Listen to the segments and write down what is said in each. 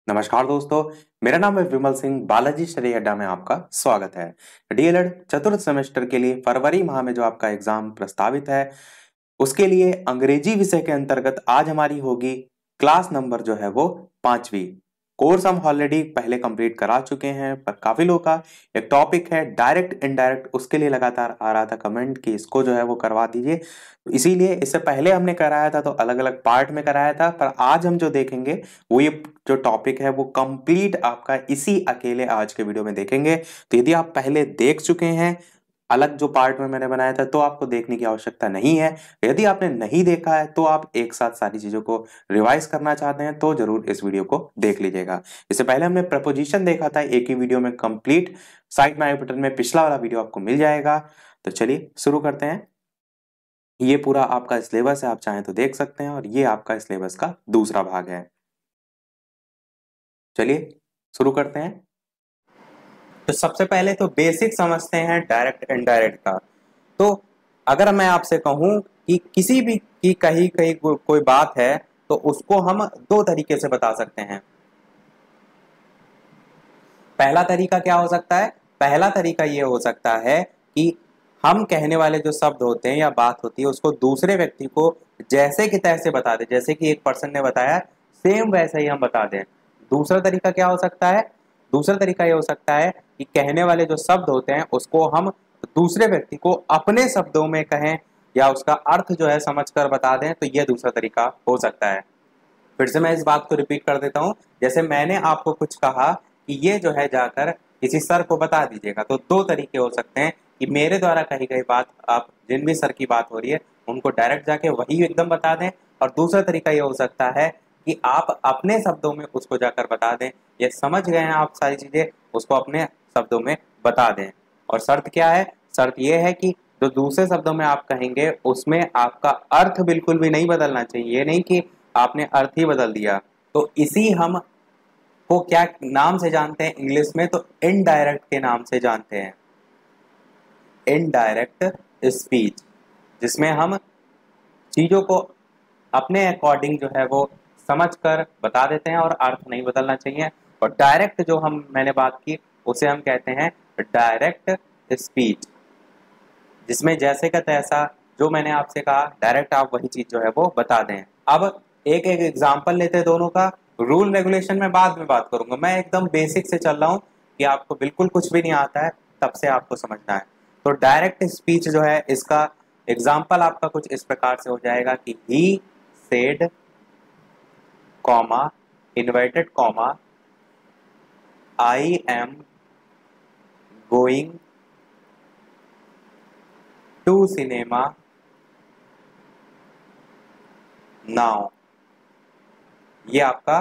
नमस्कार दोस्तों, मेरा नाम है विमल सिंह। बालाजी स्टडी अड्डा में आपका स्वागत है। डीएलएड चतुर्थ सेमेस्टर के लिए फरवरी माह में जो आपका एग्जाम प्रस्तावित है, उसके लिए अंग्रेजी विषय के अंतर्गत आज हमारी होगी क्लास नंबर जो है वो 5वीं। कोर्स हम ऑलरेडी पहले कंप्लीट करा चुके हैं, पर काफी लोगों का एक टॉपिक है डायरेक्ट इनडायरेक्ट, उसके लिए लगातार आ रहा था कमेंट कि इसको जो है वो करवा दीजिए। तो इसीलिए इससे पहले हमने कराया था तो अलग अलग पार्ट में कराया था, पर आज हम जो देखेंगे वो ये जो टॉपिक है वो कंप्लीट आपका इसी अकेले आज के वीडियो में देखेंगे। तो यदि आप पहले देख चुके हैं अलग जो पार्ट में मैंने बनाया था तो आपको देखने की आवश्यकता नहीं है। यदि आपने नहीं देखा है तो आप एक साथ सारी चीजों को रिवाइज करना चाहते हैं तो जरूर इस वीडियो को देख लीजिएगा। इससे पहले हमने प्रपोजिशन देखा था एक ही वीडियो में कंप्लीट, साइड में आई बटन में पिछला वाला वीडियो आपको मिल जाएगा। तो चलिए शुरू करते हैं। ये पूरा आपका सिलेबस है, आप चाहें तो देख सकते हैं, और ये आपका सिलेबस का दूसरा भाग है। चलिए शुरू करते हैं। तो सबसे पहले तो बेसिक समझते हैं डायरेक्ट इनडायरेक्ट का। तो अगर मैं आपसे कहूं कि किसी भी की कहीं कहीं कोई बात है तो उसको हम दो तरीके से बता सकते हैं। पहला तरीका क्या हो सकता है? पहला तरीका ये हो सकता है कि हम कहने वाले जो शब्द होते हैं या बात होती है उसको दूसरे व्यक्ति को जैसे कि तैसे बता दें, जैसे कि एक पर्सन ने बताया सेम वैसे ही हम बता दें। दूसरा तरीका क्या हो सकता है? दूसरा तरीका ये हो सकता है कि कहने वाले जो शब्द होते हैं उसको हम दूसरे व्यक्ति को अपने शब्दों में कहें या उसका अर्थ जो है समझकर बता दें, तो यह दूसरा तरीका हो सकता है। फिर से मैं इस बात को रिपीट कर देता हूं। जैसे मैंने आपको कुछ कहा कि ये जो है जाकर किसी सर को बता दीजिएगा, तो दो तरीके हो सकते हैं कि मेरे द्वारा कही गई बात आप जिन भी सर की बात हो रही है उनको डायरेक्ट जाके वही एकदम बता दें, और दूसरा तरीका ये हो सकता है कि आप अपने शब्दों में उसको जाकर बता दें। ये समझ गए हैं आप सारी चीजें, उसको अपने शब्दों में बता दें। और शर्त क्या है? शर्त यह है कि जो दूसरे शब्दों में आप कहेंगे उसमें आपका अर्थ बिल्कुल भी नहीं बदलना चाहिए। ये नहीं कि आपने अर्थ ही बदल दिया। तो इसी हम को क्या नाम से जानते हैं इंग्लिश में? तो इनडायरेक्ट के नाम से जानते हैं। इनडायरेक्ट स्पीच, जिसमें हम चीजों को अपने अकॉर्डिंग जो है वो समझ कर बता देते हैं और अर्थ नहीं बदलना चाहिए। और डायरेक्ट जो हम मैंने बात की उसे हम कहते हैं डायरेक्ट स्पीच, जिसमें जैसे का तैसा जो मैंने आपसे कहा डायरेक्ट आप वही चीज जो है वो बता दें। अब एक एक एग्जांपल लेते हैं दोनों का। रूल रेगुलेशन में बाद में बात करूंगा, मैं एकदम बेसिक से चल रहा हूँ कि आपको बिल्कुल कुछ भी नहीं आता है तब से आपको समझना है। तो डायरेक्ट स्पीच जो है इसका एग्जाम्पल आपका कुछ इस प्रकार से हो जाएगा कि he said comma inverted comma I am going to cinema now. ये आपका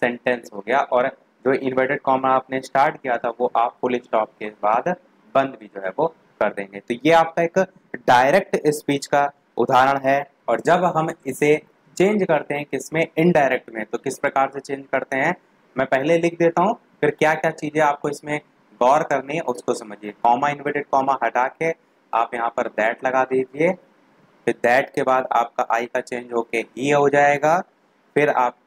सेंटेंस हो गया, और जो इन्वर्टेड कॉमा आपने स्टार्ट किया था वो आप फुल स्टॉप के बाद बंद भी जो है वो कर देंगे। तो ये आपका एक डायरेक्ट स्पीच का उदाहरण है। और जब हम इसे चेंज करते हैं किसमें? इनडायरेक्ट में, तो किस प्रकार से चेंज करते हैं मैं पहले लिख देता हूँ, फिर क्या क्या चीजें आपको इसमें गौर करनी है उसको समझिए। कॉमा इन्वर्टेड कॉमा हटा के आप यहाँ पर दैट लगा दीजिए, फिर दैट के बाद आपका आई का चेंज होके ही हो जाएगा, फिर आप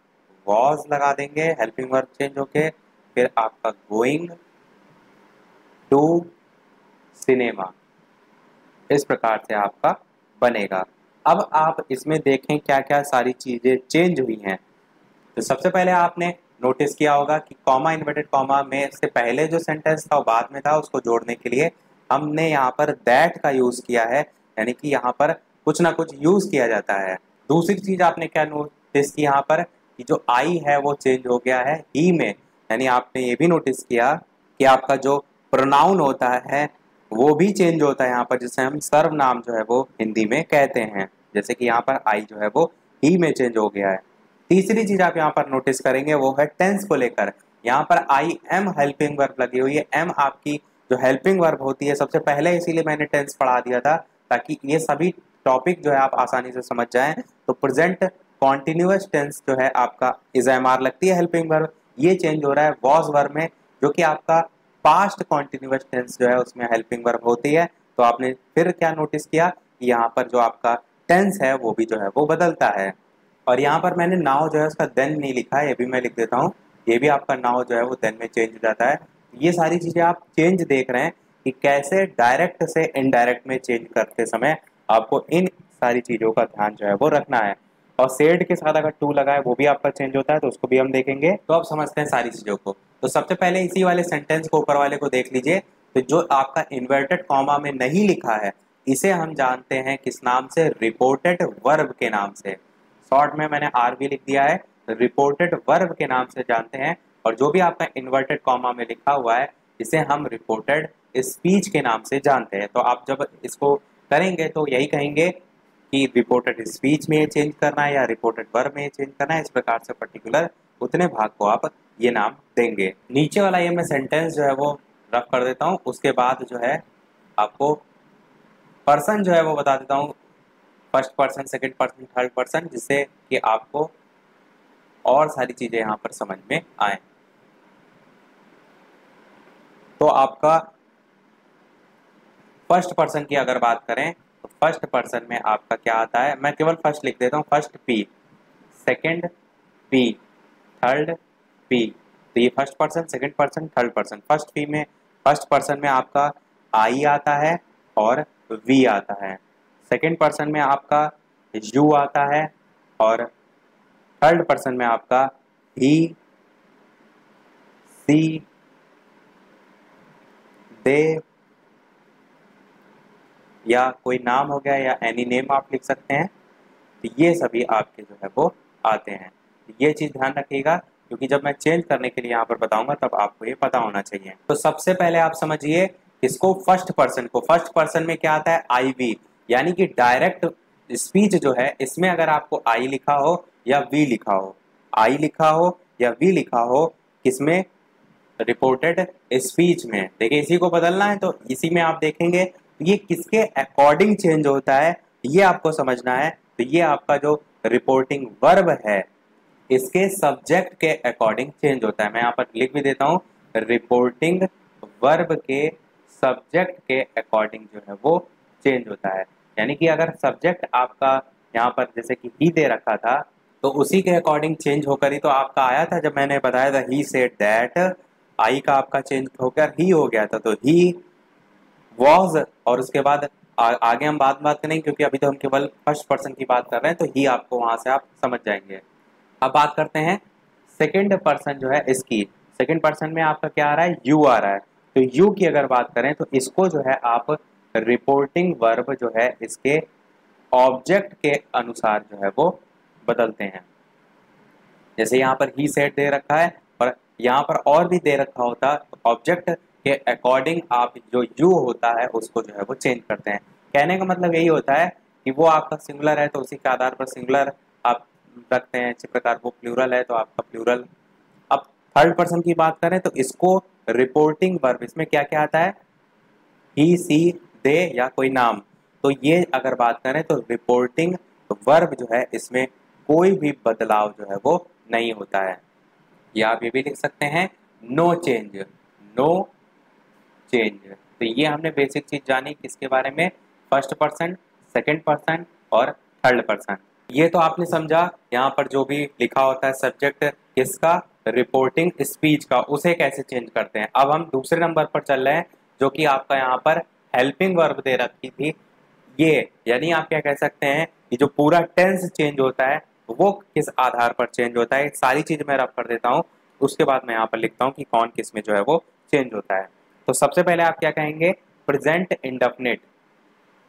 वॉज लगा देंगे हेल्पिंग वर्ब चेंज होके, फिर आपका गोइंग टू सिनेमा। इस प्रकार से आपका बनेगा। अब आप इसमें देखें क्या क्या सारी चीजें चेंज हुई हैं। तो सबसे पहले आपने नोटिस किया होगा कि कॉमा इन्वर्टेड कॉमा में से पहले जो सेंटेंस था वो बाद में था, उसको जोड़ने के लिए हमने यहाँ पर दैट का यूज किया है, यानी कि यहाँ पर कुछ ना कुछ यूज किया जाता है। दूसरी चीज आपने क्या नोटिस की यहाँ पर कि जो आई है वो चेंज हो गया है ही में, यानी आपने ये भी नोटिस किया कि आपका जो प्रोनाउन होता है वो भी चेंज होता है यहाँ पर, जिसे हम सर्वनाम जो है वो हिंदी में कहते हैं। जैसे कि यहाँ पर आई जो है वो ही में चेंज हो गया है। तीसरी चीज आप यहाँ पर नोटिस करेंगे वो है टेंस को लेकर। यहाँ पर आई एम हेल्पिंग वर्ब लगी हुई है। एम आपकी जो हेल्पिंग वर्ब होती है सबसे पहले, इसीलिए मैंने टेंस पढ़ा दिया था ताकि ये सभी टॉपिक जो है आप आसानी से समझ जाएं। तो प्रेजेंट कॉन्टिन्यूअस टेंस जो है आपका इज एम आर लगती है हेल्पिंग वर्ब, ये चेंज हो रहा है वॉज वर्ब में, जो कि आपका पास्ट कॉन्टिन्यूअस टेंस जो है उसमें हेल्पिंग वर्ब होती है। तो आपने फिर क्या नोटिस किया कि यहाँ पर जो आपका टेंस है वो भी जो है वो बदलता है। और यहाँ पर मैंने नाउ जो है उसका देन नहीं लिखा है, ये भी मैं लिख देता हूँ। ये भी आपका नाउ जो है वो देन में चेंज हो जाता है। ये सारी चीजें आप चेंज देख रहे हैं कि कैसे डायरेक्ट से इनडायरेक्ट में चेंज करते समय आपको इन सारी चीजों का ध्यान जो है वो रखना है। और सेड के साथ अगर टू लगा है वो भी आपका चेंज होता है, तो उसको भी हम देखेंगे। तो अब समझते हैं सारी चीजों को। तो सबसे पहले इसी वाले सेंटेंस को ऊपर वाले को देख लीजिए। तो जो आपका इन्वर्टेड कॉमा में नहीं लिखा है इसे हम जानते हैं किस नाम से, रिपोर्टेड वर्ब के नाम से। शॉर्ट में मैंने आर भी लिख दिया है, रिपोर्टेड वर्ब के नाम से जानते हैं। और जो भी आपका इन्वर्टेड कॉमा में लिखा हुआ है इसे हम रिपोर्टेड स्पीच के नाम से जानते हैं। तो आप जब इसको करेंगे तो यही कहेंगे कि रिपोर्टेड स्पीच में ये चेंज करना है या रिपोर्टेड वर्ब में ये चेंज करना है। इस प्रकार से पर्टिकुलर उतने भाग को आप ये नाम देंगे। नीचे वाला ये मैं सेंटेंस जो है वो रफ कर देता हूँ, उसके बाद जो है आपको पर्सन जो है वो बता देता हूँ, first person, second person, third person, जिससे कि आपको और सारी चीजें यहाँ पर समझ में आए। तो आपका फर्स्ट पर्सन की अगर बात करें तो फर्स्ट पर्सन में आपका क्या आता है, मैं केवल फर्स्ट लिख देता हूँ, first P, second P, third P. तो ये first person, second person, third person. First person में आपका आई आता है और वी आता है। सेकंड पर्सन में आपका यू आता है और थर्ड पर्सन में आपका ही, सी, दे या कोई नाम हो गया या एनी नेम आप लिख सकते हैं। तो ये सभी आपके जो है वो आते हैं। ये चीज ध्यान रखिएगा क्योंकि जब मैं चेंज करने के लिए यहाँ पर बताऊंगा तब आपको ये पता होना चाहिए। तो सबसे पहले आप समझिए इसको, फर्स्ट पर्सन को। फर्स्ट पर्सन में क्या आता है, आई वी, यानी कि डायरेक्ट स्पीच जो है इसमें अगर आपको आई लिखा हो या वी लिखा हो, आई लिखा हो या वी लिखा हो, किसमें, रिपोर्टेड स्पीच में। देखिए इसी को बदलना है तो इसी में आप देखेंगे ये किसके अकॉर्डिंग चेंज होता है ये आपको समझना है। तो ये आपका जो रिपोर्टिंग वर्ब है इसके सब्जेक्ट के अकॉर्डिंग चेंज होता है। मैं यहाँ पर लिख भी देता हूँ, रिपोर्टिंग वर्ब के सब्जेक्ट के अकॉर्डिंग जो है वो चेंज होता है। यानी कि अगर सब्जेक्ट आपका यहाँ पर जैसे कि ही दे रखा था तो उसी के अकॉर्डिंग चेंज होकर ही तो आपका आया था। जब मैंने बताया था ही सेड दैट, आई का आपका चेंज होकर ही हो गया था, तो ही वॉज, और उसके बाद आगे हम बात करेंगे क्योंकि अभी तो हम केवल फर्स्ट पर्सन की बात कर रहे हैं, तो ही आपको वहां से आप समझ जाएंगे। अब बात करते हैं सेकंड पर्सन जो है इसकी। सेकंड पर्सन में आपका क्या आ रहा है, यू आ रहा है। तो यू की अगर बात करें तो इसको जो है आप रिपोर्टिंग वर्ब जो है इसके ऑब्जेक्ट के अनुसार जो है वो बदलते हैं। जैसे यहाँ पर ही सेट दे रखा है और यहाँ पर और भी दे रखा होता, ऑब्जेक्ट के अकॉर्डिंग आप जो यू होता है उसको जो है वो चेंज करते हैं। कहने का मतलब यही होता है कि वो आपका सिंगुलर है तो उसी के आधार पर सिंगुलर आप रखते हैं, इसी प्रकार वो प्लूरल है तो आपका प्लूरल। अब थर्ड पर्सन की बात करें तो इसको रिपोर्टिंग वर्ब, इसमें क्या क्या आता है, ही, सी, दे या कोई नाम। तो ये अगर बात करें तो रिपोर्टिंग वर्ब जो है इसमें कोई भी बदलाव जो है वो नहीं होता है। या आप ये भी लिख सकते हैं, नो चेंज, नो चेंज। तो ये हमने बेसिक चीज जानी किसके बारे में, फर्स्ट पर्सन, सेकंड पर्सन और थर्ड पर्सन। ये तो आपने समझा यहाँ पर जो भी लिखा होता है सब्जेक्ट किसका, रिपोर्टिंग स्पीच का, उसे कैसे चेंज करते हैं। अब हम दूसरे नंबर पर चल रहे हैं जो कि आपका यहाँ पर हेल्पिंग वर्ब दे रखी थी। ये यानी आप क्या कह सकते हैं कि जो पूरा टेंस चेंज होता है वो किस आधार पर चेंज होता है, सारी चीज मैं रफ कर देता हूँ, उसके बाद मैं यहाँ पर लिखता हूँ कि कौन किस में जो है वो चेंज होता है। तो सबसे पहले आप क्या कहेंगे, प्रेजेंट इंडेफिनिट।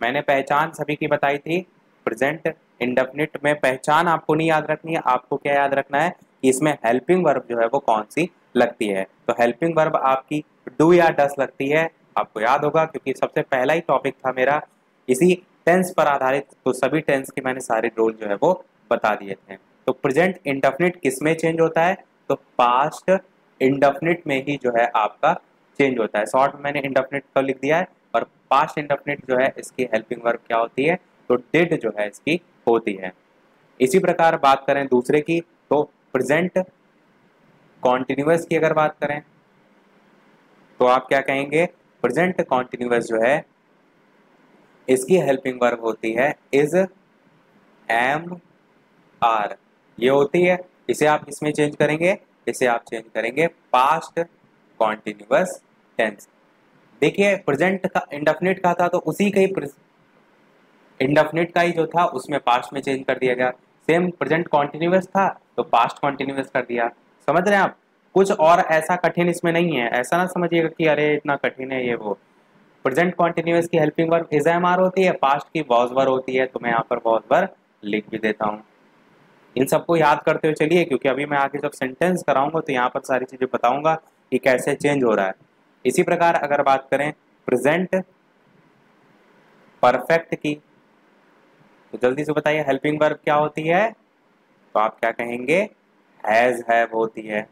मैंने पहचान सभी की बताई थी। प्रेजेंट इंडेफिनिट में पहचान आपको नहीं याद रखनी है, आपको क्या याद रखना है कि इसमें हेल्पिंग वर्ब जो है वो कौन सी लगती है। तो हेल्पिंग वर्ब आपकी डू या डस लगती है, आपको याद होगा क्योंकि सबसे पहला ही टॉपिक था मेरा इसी टेंस पर आधारित, तो सभी टेंस के मैंने सारे रोल जो है वो बता दिए थे। तो प्रेजेंट इंडेफिनिट किस में चेंज होता है, तो पास्ट इंडेफिनिट में ही जो है आपका चेंज होता है। शॉर्ट में मैंने इंडेफिनिट को लिख दिया है और पास्ट इंडेफिनिट जो है इसकी हेल्पिंग वर्ब क्या होती है, तो डिड जो है इसकी होती है। इसी प्रकार बात करें दूसरे की तो प्रेजेंट कॉन्टिन्यूअस की अगर बात करें तो आप क्या कहेंगे, प्रेजेंट कॉन्टिन्यूअस जो है इसकी हेल्पिंग वर्ब होती है इज, एम, आर, ये होती है। इसे आप इसमें चेंज करेंगे इसे आप चेंज करेंगे पास्ट कॉन्टिन्यूअस टेंस। देखिए प्रेजेंट का इंडेफिनिट का था तो उसी का ही इंडेफिनिट का ही जो था उसमें पास्ट में चेंज कर दिया गया। सेम प्रेजेंट कॉन्टिन्यूअस था तो पास्ट कॉन्टिन्यूअस कर दिया। समझ रहे हैं आप? कुछ और ऐसा कठिन इसमें नहीं है, ऐसा ना समझिएगा कि अरे इतना कठिन है ये वो। प्रेजेंट कॉन्टिन्यूअस की helping verb is am are होती है, पास्ट की वॉज वर होती है। तो मैं यहाँ पर वॉज वर लिख भी देता हूँ। इन सबको याद करते हुए चलिए, क्योंकि अभी मैं आगे जब सेंटेंस कराऊंगा तो यहाँ पर सारी चीजें बताऊंगा कि कैसे चेंज हो रहा है। इसी प्रकार अगर बात करें प्रेजेंट परफेक्ट की, तो जल्दी से बताइए हेल्पिंग वर्ब क्या होती है? तो आप क्या कहेंगे? हैज हैव होती है।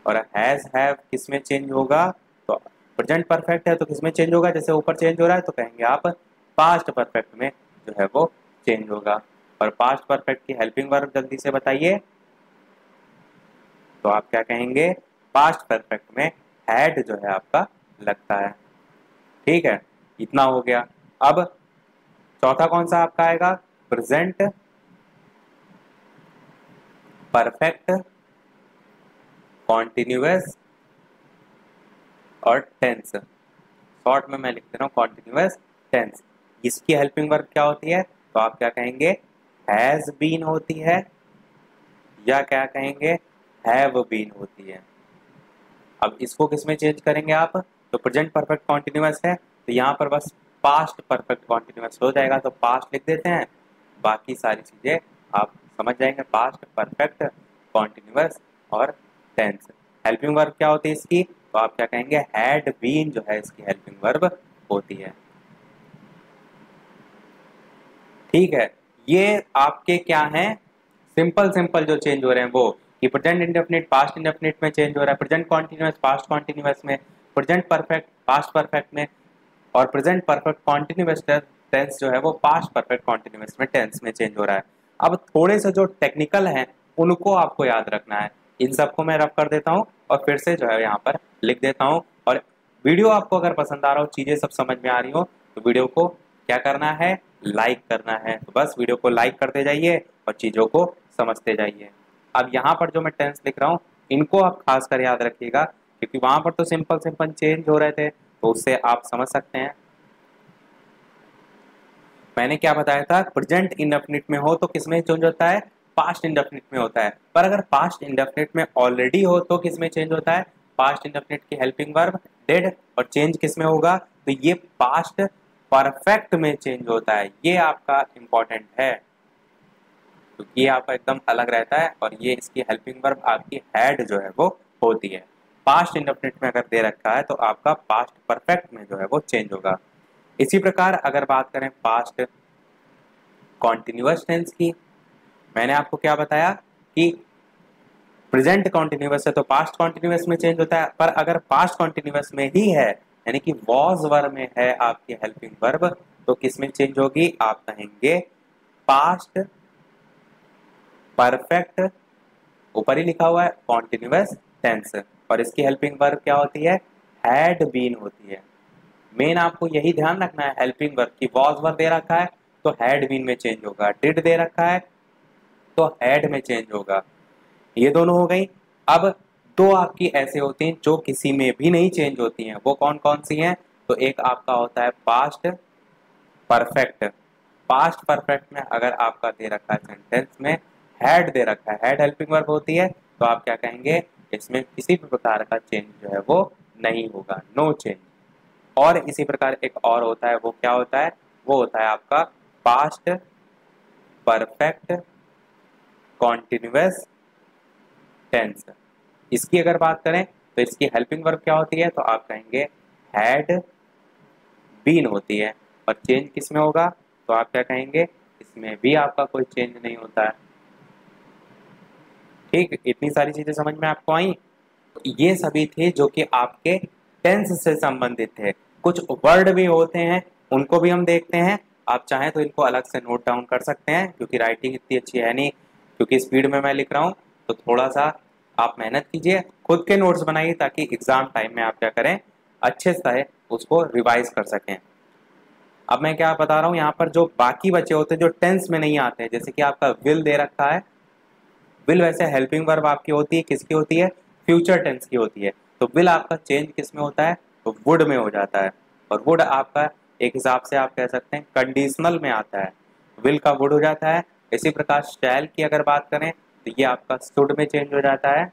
और हैज हैव किस में चेंज होगा? तो प्रेजेंट परफेक्ट है तो किस में चेंज होगा? जैसे ऊपर चेंज हो रहा है तो कहेंगे आप पास्ट परफेक्ट में जो है वो चेंज होगा। और पास्ट परफेक्ट की हेल्पिंग वर्ब जल्दी से बताइए। तो आप क्या कहेंगे? पास्ट परफेक्ट में हैड जो है आपका लगता है। ठीक है, इतना हो गया। अब चौथा कौन सा आपका आएगा? प्रेजेंट परफेक्ट कॉन्टिन्यूअस और टेंस। शॉर्ट में मैं लिख दे रहा हूँ कॉन्टिन्यूअस टेंस। इसकी हेल्पिंग वर्ब क्या होती है? तो आप क्या कहेंगे? हैज बीन होती है, या क्या कहेंगे? हैव बीन होती है। अब इसको किस में चेंज करेंगे आप? तो प्रेजेंट परफेक्ट कॉन्टिन्यूअस है तो यहाँ पर बस पास्ट परफेक्ट कॉन्टिन्यूअस हो जाएगा, तो पास्ट लिख देते हैं। बाकी सारी चीजें आप समझ जाएंगे, पास्ट परफेक्ट कॉन्टिन्यूअस और टेंस। हेल्पिंग वर्ब क्या होती है इसकी? तो आप क्या कहेंगे? हैड बीन जो है इसकी हेल्पिंग वर्ब होती है। ठीक है, ये आपके क्या हैं? सिंपल सिंपल जो चेंज हो रहे हैं वो, कि प्रेजेंट इंडेफिनिट पास्ट इंडेफिनिट में चेंज हो रहा है, प्रेजेंट कॉन्टिन्यूअस पास्ट कॉन्टिन्यूअस में, प्रेजेंट परफेक्ट पास्ट परफेक्ट में, और प्रेजेंट परफेक्ट कॉन्टिन्यूअस टेंस जो है वो पास्ट परफेक्ट कॉन्टिन्यूअस में टेंस में चेंज हो रहा है। अब थोड़े से जो टेक्निकल हैं उनको आपको याद रखना है। इन सबको मैं रब कर देता हूँ और फिर से जो है यहाँ पर लिख देता हूँ। और वीडियो आपको अगर पसंद आ रहा हो, चीजें सब समझ में आ रही हो, तो वीडियो को क्या करना है? लाइक करना है। तो बस वीडियो को लाइक करते जाइए और चीजों को समझते जाइए। अब यहाँ पर जो मैं टेंस लिख रहा हूँ इनको आप खास कर याद रखिएगा, क्योंकि वहां पर तो सिंपल सिंपल चेंज हो रहे थे तो उससे आप समझ सकते हैं। मैंने क्या बताया था? प्रेजेंट इंडेफिनिट में हो तो किसमें चेंज होता है? पास्ट इंडेफिनिट में होता है। पर अगर पास्ट इंडेफिनिट में ऑलरेडी हो तो किसमें चेंज होता है? पास्ट इंडेफिनिट की हेल्पिंग वर्ब डेड, और चेंज किसमें होगा? तो ये पास्ट परफेक्ट में चेंज होता है। ये आपका इंपॉर्टेंट है, क्योंकि ये आपका एकदम अलग रहता है। और ये इसकी हेल्पिंग वर्ब आपकी हैड जो है वो होती है। पास्ट इंडेफिनिट में अगर दे रखा है तो आपका पास्ट परफेक्ट में जो है वो चेंज होगा। इसी प्रकार अगर बात करें पास्ट कॉन्टिन्यूअस टेंस की, मैंने आपको क्या बताया कि प्रेजेंट कॉन्टिन्यूअस है तो पास्ट कॉन्टिन्यूअस में चेंज होता है। पर अगर पास्ट कॉन्टिन्यूअस में ही है, यानी कि वॉज वर्ब में है आपकी हेल्पिंग वर्ब, तो किस में चेंज होगी? आप कहेंगे पास्ट परफेक्ट, ऊपर ही लिखा हुआ है कॉन्टिन्यूअस टेंस, और इसकी हेल्पिंग वर्ब क्या होती है? हैड बीन होती है। मेन आपको यही ध्यान रखना है, हेल्पिंग वर्ब की वॉज वर्ब दे रखा है तो हैड बीन में चेंज होगा, डिड दे रखा है तो हैड में चेंज होगा। ये दोनों हो गई। अब दो आपकी ऐसे होती हैं जो किसी में भी नहीं चेंज होती हैं, वो कौन कौन सी हैं? तो एक आपका होता है पास्ट परफेक्ट। पास्ट परफेक्ट में अगर आपका दे रखा है सेंटेंस में हैड दे रखा है, हैड हेल्पिंग वर्ब होती है, तो आप क्या कहेंगे? इसमें किसी भी प्रकार का चेंज जो है वो नहीं होगा, नो चेंज। और इसी प्रकार एक और होता है, वो क्या होता है? वो होता है आपका पास्ट परफेक्ट कॉन्टिन्यूअस टेंस। इसकी अगर बात करें तो इसकी हेल्पिंग वर्ब क्या होती है? तो आप कहेंगे हैड बीन होती है। और चेंज किस में होगा? तो आप क्या कहेंगे? इसमें भी आपका कोई चेंज नहीं होता है। ठीक, इतनी सारी चीजें समझ में आपको आई? तो ये सभी थे जो कि आपके टेंस से संबंधित थे। कुछ वर्ड भी होते हैं उनको भी हम देखते हैं। आप चाहें तो इनको अलग से नोट डाउन कर सकते हैं, क्योंकि राइटिंग इतनी अच्छी है नहीं, क्योंकि स्पीड में मैं लिख रहा हूँ। तो थोड़ा सा आप मेहनत कीजिए, खुद के नोट्स बनाइए, ताकि एग्जाम टाइम में आप क्या करें? अच्छे से उसको रिवाइज कर सकें। अब मैं क्या बता रहा हूँ, यहाँ पर जो बाकी बचे होते हैं जो टेंस में नहीं आते हैं, जैसे कि आपका विल दे रखा है, विल वैसे हेल्पिंग वर्ब आपकी होती है, किसकी होती है, फ्यूचर टेंस की होती है। तो विल आपका चेंज किस में होता है, तो वुड में हो जाता है। और वुड आपका एक हिसाब से आप कह सकते हैं कंडीशनल में आता है, विल का वुड हो जाता है। इसी प्रकार शैल की अगर बात करें तो ये आपका शुड में चेंज हो जाता है।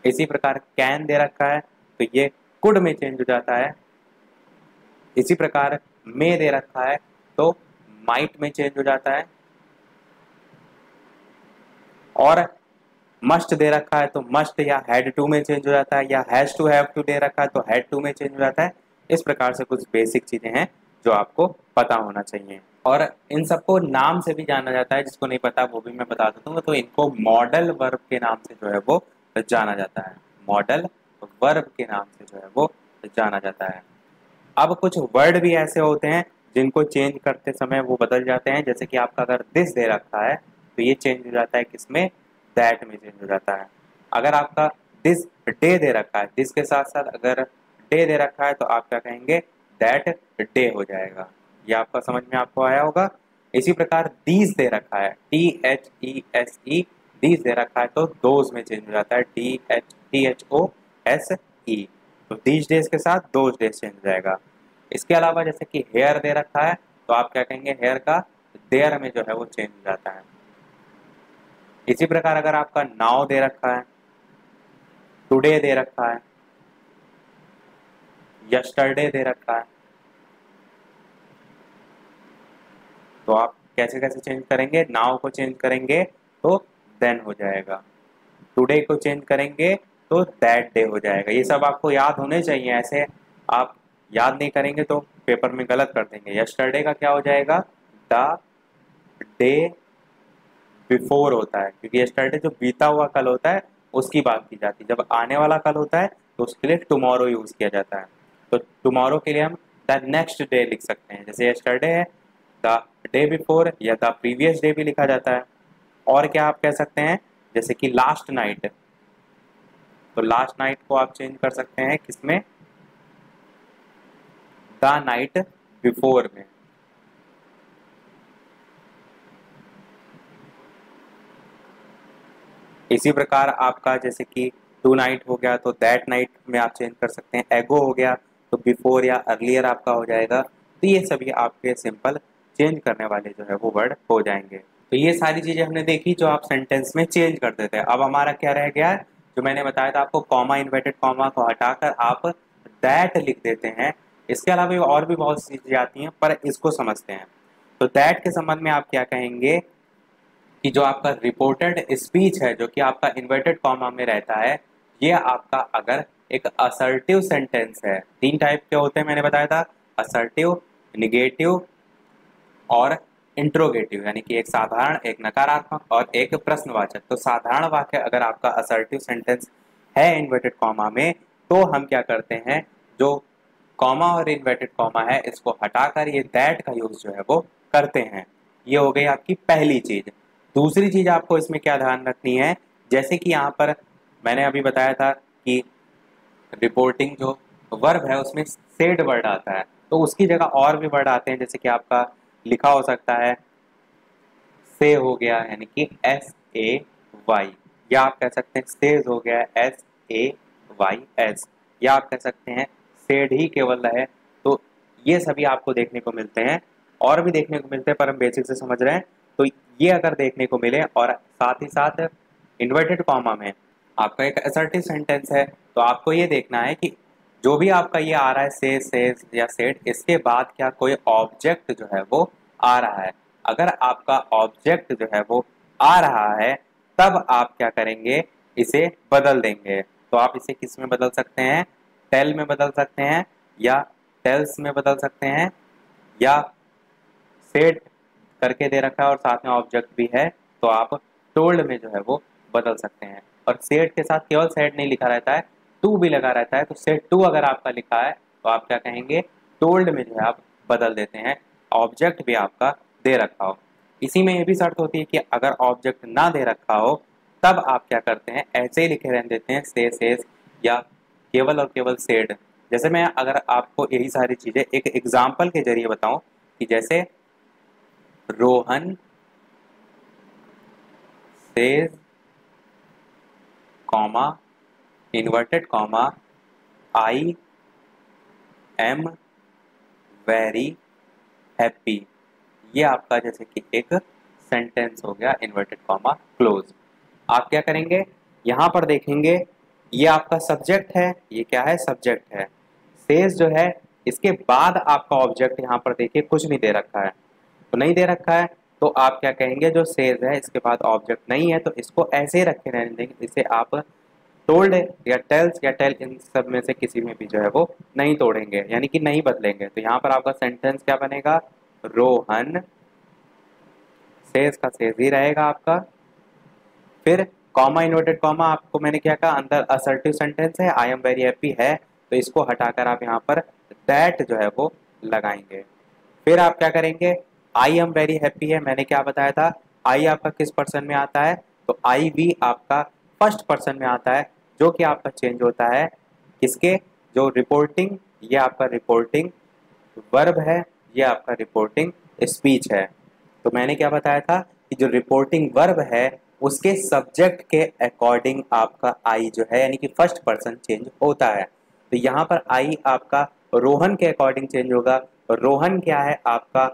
इसी प्रकार कैन दे रखा है तो ये कुड में चेंज हो जाता है। इसी प्रकार मे दे रखा है तो माइट में चेंज हो जाता है। और मस्ट दे रखा है तो मस्ट या हैड टू में चेंज हो जाता है, या हैज टू हैव टू दे रखा है तो हैड टू में चेंज हो जाता है। इस प्रकार से कुछ बेसिक चीजें हैं जो आपको पता होना चाहिए। और इन सबको नाम से भी जाना जाता है, जिसको नहीं पता वो भी मैं बता देता हूँ। तो इनको मॉडल वर्ब के नाम से जो है वो जाना जाता है, मॉडल वर्ब के नाम से जो है वो जाना जाता है। अब कुछ वर्ड भी ऐसे होते हैं जिनको चेंज करते समय वो बदल जाते हैं। जैसे कि आपका अगर दिस दे रखा है तो ये चेंज हो जाता है किसमें, दैट में चेंज हो जाता है। अगर आपका दिस डे दे रखा है, दिस के साथ साथ अगर डे दे रखा है तो आप क्या कहेंगे, दैट डे हो जाएगा। ये आपका समझ में आपको आया होगा। इसी प्रकार दीज दे रखा है, THESE, दीज दे रखा है तो दोज में चेंज हो जाता है, THOSE। तो दीज डेज के साथ दोज डेज चेंज हो जाएगा। इसके अलावा जैसे कि हेयर दे रखा है तो आप क्या कहेंगे, हेयर का देयर में जो है वो चेंज हो जाता है। इसी प्रकार अगर आपका नाउ दे रखा है, टुडे दे रखा है, यस्टरडे दे रखा है, तो आप कैसे कैसे चेंज करेंगे, नाउ को चेंज करेंगे तो देन हो जाएगा, टुडे को चेंज करेंगे तो दैट डे हो जाएगा। ये सब आपको याद होने चाहिए, ऐसे आप याद नहीं करेंगे तो पेपर में गलत कर देंगे। यस्टरडे का क्या हो जाएगा, द डे बिफोर होता है, क्योंकि यस्टरडे जो बीता हुआ कल होता है उसकी बात की जाती है। जब आने वाला कल होता है तो उसके लिए टुमारो यूज किया जाता है। तो टुमारो के लिए हम द नेक्स्ट डे लिख सकते हैं। जैसे यस्टरडे है, द डे बिफोर या द प्रीवियस डे भी लिखा जाता है। और क्या आप कह सकते हैं, जैसे कि लास्ट नाइट, तो लास्ट नाइट को आप चेंज कर सकते हैं किसमें, द नाइट बिफोर में। इसी प्रकार आपका जैसे कि टू नाइट हो गया तो दैट नाइट में आप चेंज कर सकते हैं। एगो हो गया तो बिफोर या अर्लियर आपका हो जाएगा। तो ये सभी आपके सिंपल चेंज करने वाले जो है वो वर्ड हो जाएंगे। तो ये सारी चीजें हमने देखी जो आप सेंटेंस में चेंज कर देते हैं। अब हमारा क्या रह गया है, जो मैंने बताया था आपको, कॉमा, इन्वर्टेड कॉमा को हटाकर आप दैट लिख देते हैं। इसके अलावा और भी बहुत सी चीजें आती हैं पर इसको समझते हैं। तो दैट के संबंध में आप क्या कहेंगे कि जो आपका रिपोर्टेड स्पीच है जो कि आपका इन्वर्टेड कॉमा में रहता है, ये आपका अगर एक असर्टिव सेंटेंस है, तीन टाइप के होते हैं मैंने बताया था, असर्टिव, निगेटिव और इंट्रोगेटिव, यानी कि एक साधारण, एक नकारात्मक और एक प्रश्नवाचक। तो साधारण वाक्य अगर आपका असर्टिव सेंटेंस है इन्वर्टेड कॉमा में, तो हम क्या करते हैं, जो कॉमा और इन्वर्टेड कॉमा है इसको हटाकर ये दैट का यूज जो है वो करते हैं। ये हो गई आपकी पहली चीज। दूसरी चीज आपको इसमें क्या ध्यान रखनी है, जैसे कि यहाँ पर मैंने अभी बताया था कि रिपोर्टिंग जो वर्ब है उसमें सेड वर्ड आता है, तो उसकी जगह और भी वर्ड आते हैं। जैसे कि आपका लिखा हो सकता है से हो गया, यानी कि SAY, या आप कह सकते हैं सेज हो गया, SAYS, या आप कह सकते हैं सेड ही केवल है। तो ये सभी आपको देखने को मिलते हैं, और भी देखने को मिलते हैं पर हम बेसिक से समझ रहे हैं। तो ये अगर देखने को मिले और साथ ही साथ इन्वर्टेड कॉमा में आपका एक असर्टिव सेंटेंस है, तो आपको ये देखना है कि जो भी आपका ये आ रहा है सेज या सेड, इसके बाद क्या कोई ऑब्जेक्ट जो है वो आ रहा है। अगर आपका ऑब्जेक्ट जो है वो आ रहा है तब आप क्या करेंगे, इसे बदल देंगे। तो आप इसे किस में बदल सकते हैं, टेल में बदल सकते हैं, या टेल्स में बदल सकते हैं, या सेड करके दे रखा है और साथ में ऑब्जेक्ट भी है तो आप टोल्ड में जो है वो बदल सकते हैं। और सेड के साथ केवल सेड नहीं लिखा रहता है, टू भी लगा रहता है। तो सेड टू अगर आपका लिखा है तो आप क्या कहेंगे, टोल्ड में जो है आप बदल देते हैं, ऑब्जेक्ट भी आपका दे रखा हो। इसी में ये भी शर्त होती है कि अगर ऑब्जेक्ट ना दे रखा हो तब आप क्या करते हैं, ऐसे ही लिखे रहने देते हैं से, सेज, या केवल और केवल सेड। जैसे मैं अगर आपको यही सारी चीजें एक एग्जाम्पल के जरिए बताऊं कि जैसे Rohan says comma inverted comma I am very happy. ये आपका जैसे कि एक सेंटेंस हो गया इन्वर्टेड कॉमा क्लोज। आप क्या करेंगे, यहाँ पर देखेंगे ये आपका सब्जेक्ट है, ये क्या है, सब्जेक्ट है। सेज जो है इसके बाद आपका ऑब्जेक्ट यहाँ पर देखिए कुछ नहीं दे रखा है, तो नहीं दे रखा है तो आप क्या कहेंगे, जो सेज है इसके बाद ऑब्जेक्ट नहीं है तो इसको ऐसे ही रखे रहने देंगे। इसे आप टोल्ड या टेल्स या टेल इन सब में से किसी में भी जो है वो नहीं तोड़ेंगे, यानी कि नहीं बदलेंगे। तो यहाँ पर आपका सेंटेंस क्या बनेगा, रोहन, सेज का सेज ही रहेगा आपका। फिर कॉमा इन्वर्टेड कॉमा आपको मैंने क्या कहा, अंदर असर्टिव सेंटेंस है, आई एम वेरी हैप्पी है, तो इसको हटाकर आप यहाँ पर दैट जो है वो लगाएंगे। फिर आप क्या करेंगे, आई एम वेरी हैप्पी है, मैंने क्या बताया था, आई आपका किस पर्सन में आता है, तो आई भी आपका फर्स्ट पर्सन में आता है, जो कि आपका चेंज होता है किसके, जो रिपोर्टिंग, ये आपका रिपोर्टिंग वर्ब है, ये आपका रिपोर्टिंग स्पीच है। तो मैंने क्या बताया था कि जो रिपोर्टिंग वर्ब है उसके सब्जेक्ट के अकॉर्डिंग आपका आई जो है यानी कि फर्स्ट पर्सन चेंज होता है। तो यहाँ पर आई आपका रोहन के अकॉर्डिंग चेंज होगा। रोहन क्या है आपका,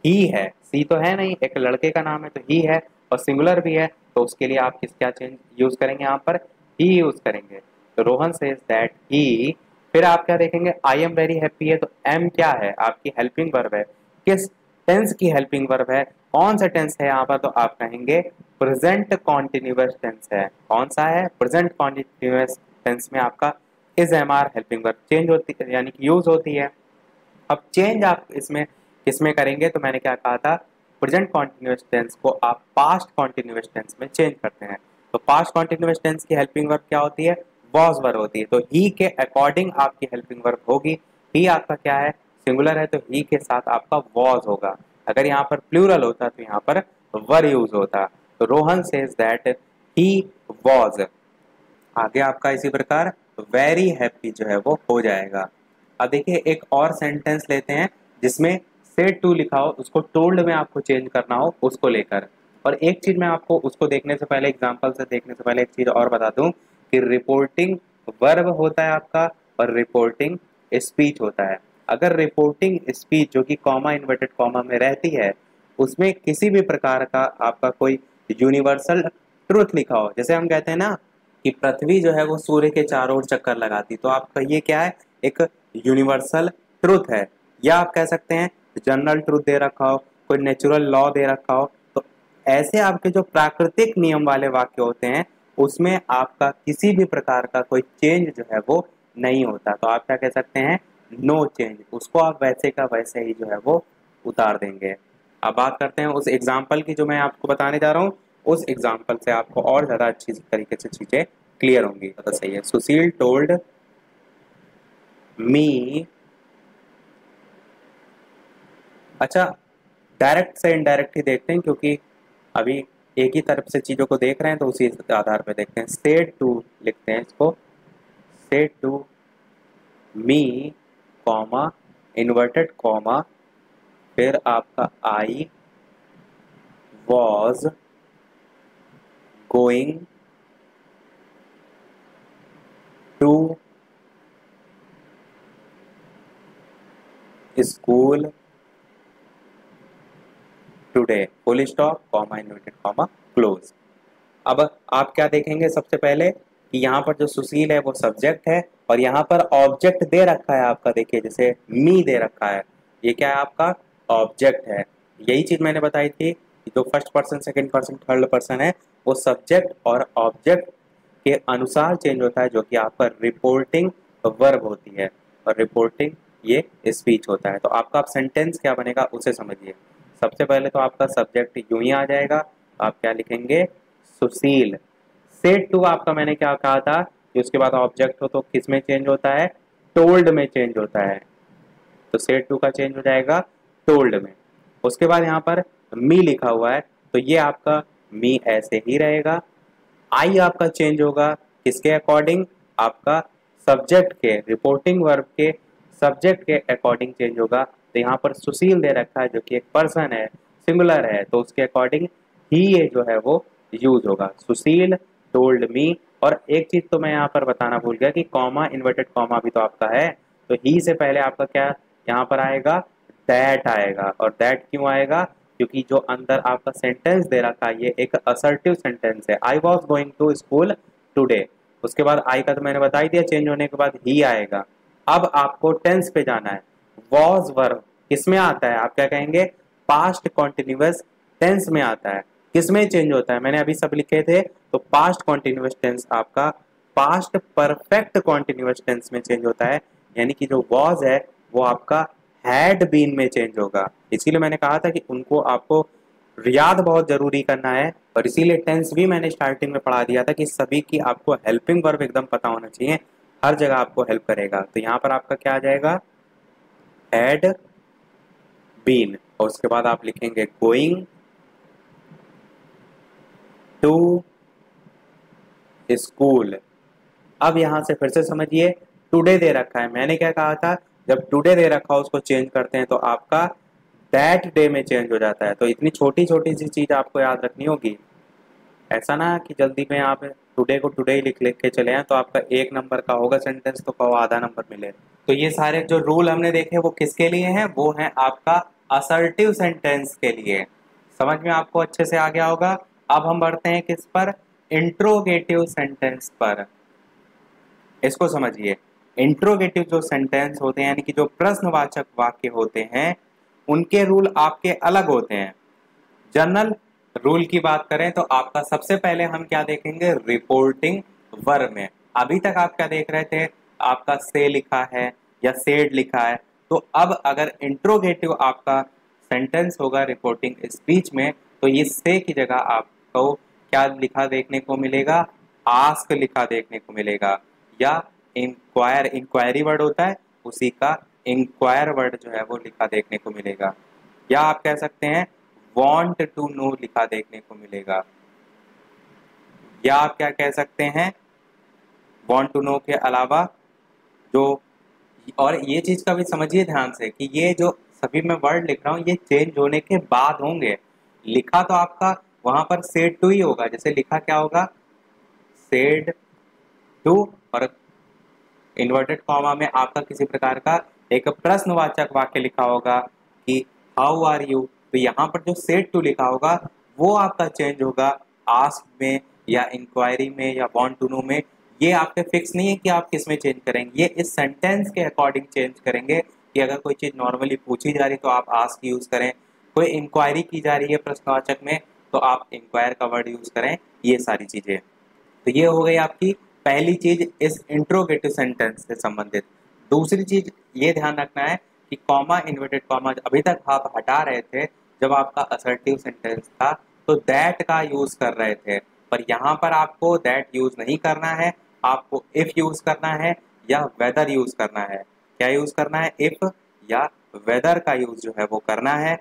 ही है, सी तो है नहीं, एक लड़के का नाम है तो ही है, और सिंगुलर भी है, तो उसके लिए आप किस क्या चेंज यूज करेंगे, यहाँ पर ही यूज करेंगे। तो रोहन सेज दैट ही। फिर आप क्या देखेंगे, आई एम वेरी हैप्पी है, तो एम क्या है, आपकी हेल्पिंग वर्ब है, किस टेंस की हेल्पिंग वर्ब है, कौन सा टेंस है यहाँ पर, तो आप कहेंगे प्रेजेंट कॉन्टिन्यूअस टेंस है। कौन सा है, प्रेजेंट कॉन्टिन्यूअस टेंस में आपका is am are helping verb change होती है, यानी कि यूज होती है। अब चेंज आप इसमें किसमें करेंगे, तो मैंने क्या कहा था, प्रेजेंट कॉन्टिन्यूअस टेंस को आप पास्ट कॉन्टिन्यूअस टेंस में चेंज करते हैं। तो पास्ट कॉन्टिन्यूअस टेंस की हेल्पिंग वर्ब क्या होती है, वॉज वर्ब होती है। तो ही के अकॉर्डिंग आपकी हेल्पिंग वर्ब होगी। ही आपका क्या है, सिंगुलर है, तो ही के साथ आपका वॉज होगा। अगर यहाँ पर प्लूरल होता तो यहाँ पर वर यूज होता। तो Rohan says that he was. आगे आपका इसी प्रकार वेरी हैप्पी जो है वो हो जाएगा। अब देखिए एक और सेंटेंस लेते हैं जिसमें सेड टू लिखा हो, उसको टोल्ड में आपको चेंज करना हो उसको लेकर। और एक चीज मैं आपको उसको देखने से पहले, एग्जांपल से देखने से पहले एक चीज और बता दूं कि रिपोर्टिंग वर्ब होता है आपका और रिपोर्टिंग स्पीच होता है। अगर रिपोर्टिंग स्पीच जो कि कॉमा इन्वर्टेड कॉमा में रहती है उसमें किसी भी प्रकार का आपका कोई यूनिवर्सल ट्रूथ लिखा हो, जैसे हम कहते हैं ना कि पृथ्वी जो है वो सूर्य के चारों ओर चक्कर लगाती, तो आपका ये क्या है, एक यूनिवर्सल ट्रूथ है। या आप कह सकते हैं जनरल ट्रूथ दे रखा हो, कोई नेचुरल लॉ दे रखा हो, तो ऐसे आपके जो प्राकृतिक नियम वाले वाक्य होते हैं उसमें आपका किसी भी प्रकार का कोई चेंज जो है वो नहीं होता। तो आप क्या कह सकते हैं, नो चेंज, उसको आप वैसे का वैसे ही जो है वो उतार देंगे। अब बात करते हैं उस एग्जाम्पल की जो मैं आपको बताने जा रहा हूँ। उस एग्जाम्पल से आपको और ज़्यादा अच्छी तरीके से चीज़ें क्लियर होंगी। तो सही है, सुशील टोल्ड मी। अच्छा, डायरेक्ट से इनडायरेक्ट ही देखते हैं क्योंकि अभी एक ही तरफ से चीज़ों को देख रहे हैं, तो उसी आधार पर देखते हैं। सेड टू लिखते हैं इसको, said to me comma inverted comma फिर आपका I was going to school today, full stop, comma inverted comma close. अब आप क्या देखेंगे, सबसे पहले कि यहाँ पर जो सुशील है वो सब्जेक्ट है और यहाँ पर ऑब्जेक्ट दे रखा है आपका, देखिए जैसे मी दे रखा है, ये क्या है आपका ऑब्जेक्ट है। यही चीज मैंने बताई थी कि जो first person second person third person है वो सब्जेक्ट और ऑब्जेक्ट के अनुसार चेंज होता है, जो कि आपका रिपोर्टिंग वर्ब होती है और रिपोर्टिंग ये स्पीच होता है। तो आपका सेंटेंस क्या बनेगा उसे समझिए। सबसे पहले तो आपका सब्जेक्ट यूं ही आ जाएगा, आप क्या लिखेंगे, सुशील। सेड टू आपका मैंने क्या कहा था कि उसके बाद ऑब्जेक्ट हो तो किस में चेंज होता है, टोल्ड में चेंज होता है। तो सेड टू का चेंज हो जाएगा टोल्ड में। उसके बाद यहाँ पर मी लिखा हुआ है तो ये आपका मी ऐसे ही रहेगा। आई आपका चेंज होगा किसके अकॉर्डिंग, आपका सब्जेक्ट के, रिपोर्टिंग वर्ब के सब्जेक्ट के अकॉर्डिंग चेंज होगा। तो यहाँ पर सुशील दे रखा है जो कि एक पर्सन है, सिंगुलर है, तो उसके अकॉर्डिंग ही ये जो है वो यूज होगा। सुशील टोल्ड मी। और एक चीज तो मैं यहाँ पर बताना भूल गया कि कॉमा, इन्वर्टेड कॉमा भी तो आपका है, तो ही से पहले आपका क्या यहाँ पर आएगा, दैट आएगा। और दैट क्यों आएगा, क्योंकि जो अंदर आपका सेंटेंस दे रखा है ये एक असर्टिव सेंटेंस है, I was going to school today. उसके बाद आई का तो मैंने बता ही दिया, चेंज होने के बाद ही आएगा। अब आपको टेंस पे जाना है। वॉज वर्ब किसमें आता है, आप क्या कहेंगे, पास्ट कॉन्टिन्यूअस टेंस में आता है। किसमें चेंज होता है, मैंने अभी सब लिखे थे, तो पास्ट कॉन्टिन्यूअस टेंस आपका पास्ट परफेक्ट कॉन्टिन्यूअस टेंस में चेंज होता है, यानी कि जो वॉज है वो आपका हैड बीन में चेंज होगा। इसीलिए मैंने कहा था कि उनको आपको याद बहुत जरूरी करना है, और इसीलिए टेंस भी मैंने स्टार्टिंग में पढ़ा दिया था कि सभी की आपको हेल्पिंग वर्ब एकदम पता होना चाहिए, हर जगह आपको हेल्प करेगा। तो यहाँ पर आपका क्या आ जाएगा, हैड बीन, और उसके बाद आप लिखेंगे गोइंग टू स्कूल। अब यहां से फिर से समझिए, टुडे दे रखा है, मैंने क्या कहा था, जब टुडे दे रखा हो उसको चेंज करते हैं तो आपका दैट डे में चेंज हो जाता है। तो इतनी छोटी छोटी सी चीज आपको याद रखनी होगी, ऐसा ना कि जल्दी में आप टुडे को टुडे ही लिख लिख के चले आए तो आपका एक नंबर का होगा सेंटेंस तो कहो आधा नंबर मिले। तो ये सारे जो रूल हमने देखे वो किसके लिए हैं, वो हैं आपका असर्टिव सेंटेंस के लिए। समझ में आपको अच्छे से आ गया होगा। अब हम बढ़ते हैं किस पर, इंट्रोगेटिव सेंटेंस पर। इसको समझिए, इंट्रोगेटिव जो सेंटेंस होते हैं यानी कि जो प्रश्नवाचक वाक्य होते हैं उनके रूल आपके अलग होते हैं। जनरल रूल की बात करें तो आपका सबसे पहले हम क्या देखेंगे, रिपोर्टिंग वर्ब में। अभी तक आप क्या देख रहे थे, आपका से लिखा है या सेड लिखा है, तो अब अगर इंट्रोगेटिव आपका सेंटेंस होगा रिपोर्टिंग स्पीच में, तो ये से की जगह आपको क्या लिखा देखने को मिलेगा, आस्क लिखा देखने को मिलेगा, या इंक्वायर, इंक्वायरी वर्ड होता है उसी का इंक्वायर वर्ड जो है वो लिखा देखने को मिलेगा, या आप कह सकते हैं want टू नो लिखा देखने को मिलेगा, या आप क्या कह सकते हैं, want टू नो के अलावा जो, और ये चीज का भी समझिए ध्यान से कि ये जो सभी मैं वर्ड लिख रहा हूँ ये चेंज होने के बाद होंगे। लिखा तो आपका वहां पर सेड टू ही होगा, जैसे लिखा क्या होगा, सेड टू, और इन्वर्टेड कॉमा में आपका किसी प्रकार का एक प्रश्नवाचक वाक्य लिखा होगा कि हाउ आर यू, तो यहाँ पर जो सेड टू लिखा होगा वो आपका चेंज होगा आस्क में या इंक्वायरी में या वांट टू नो में। ये आपके फिक्स नहीं है कि आप किस में चेंज करेंगे, ये इस सेंटेंस के अकॉर्डिंग चेंज करेंगे कि अगर कोई चीज नॉर्मली पूछी जा रही तो आप आस्क यूज करें, कोई इंक्वायरी की जा रही है प्रश्नवाचक में तो आप इंक्वायर का वर्ड यूज करें, ये सारी चीजें। तो ये हो गई आपकी पहली चीज इस इंट्रोगेटिव सेंटेंस से संबंधित। दूसरी चीज ये ध्यान रखना है कि कॉमा, इन्वर्टेड कॉमा अभी तक आप हटा रहे थे जब आपका असर्टिव सेंटेंस था तो दैट का यूज कर रहे थे, पर यहाँ पर आपको दैट यूज नहीं करना है, आपको इफ यूज करना है या वेदर यूज करना है। क्या यूज करना है, इफ या वेदर का यूज जो है वो करना है।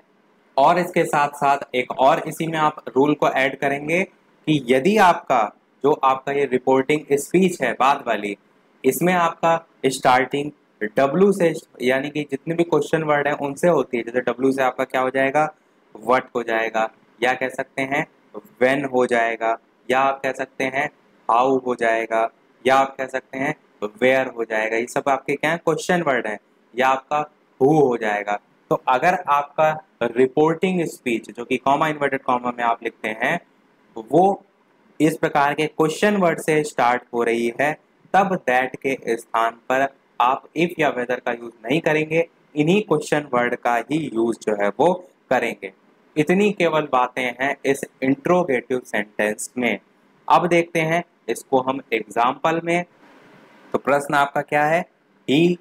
और इसके साथ साथ एक और इसी में आप रूल को ऐड करेंगे कि यदि आपका जो आपका ये रिपोर्टिंग स्पीच है बाद वाली, इसमें आपका स्टार्टिंग डब्ल्यू से यानी कि जितने भी क्वेश्चन वर्ड है उनसे होती है, जैसे डब्ल्यू से आपका क्या हो जाएगा, व्हाट हो जाएगा, या कह सकते हैं व्हेन हो जाएगा, या आप कह सकते हैं हाउ हो जाएगा, या आप कह सकते हैं वेयर हो जाएगा। ये सब आपके क्या है, क्वेश्चन वर्ड है, या आपका हु हो जाएगा। तो अगर आपका रिपोर्टिंग स्पीच जो कि कॉमा, इन्वर्टेड कॉमा में आप लिखते हैं वो इस प्रकार के क्वेश्चन वर्ड से स्टार्ट हो रही है, तब दैट के स्थान पर आप इफ या वेदर का यूज नहीं करेंगे, इन्हीं क्वेश्चन वर्ड का ही यूज जो है वो करेंगे। इतनी केवल बातें हैं इस इंट्रोगेटिव सेंटेंस में। अब देखते हैं इसको हम एग्जाम्पल में। तो प्रश्न आपका क्या है, he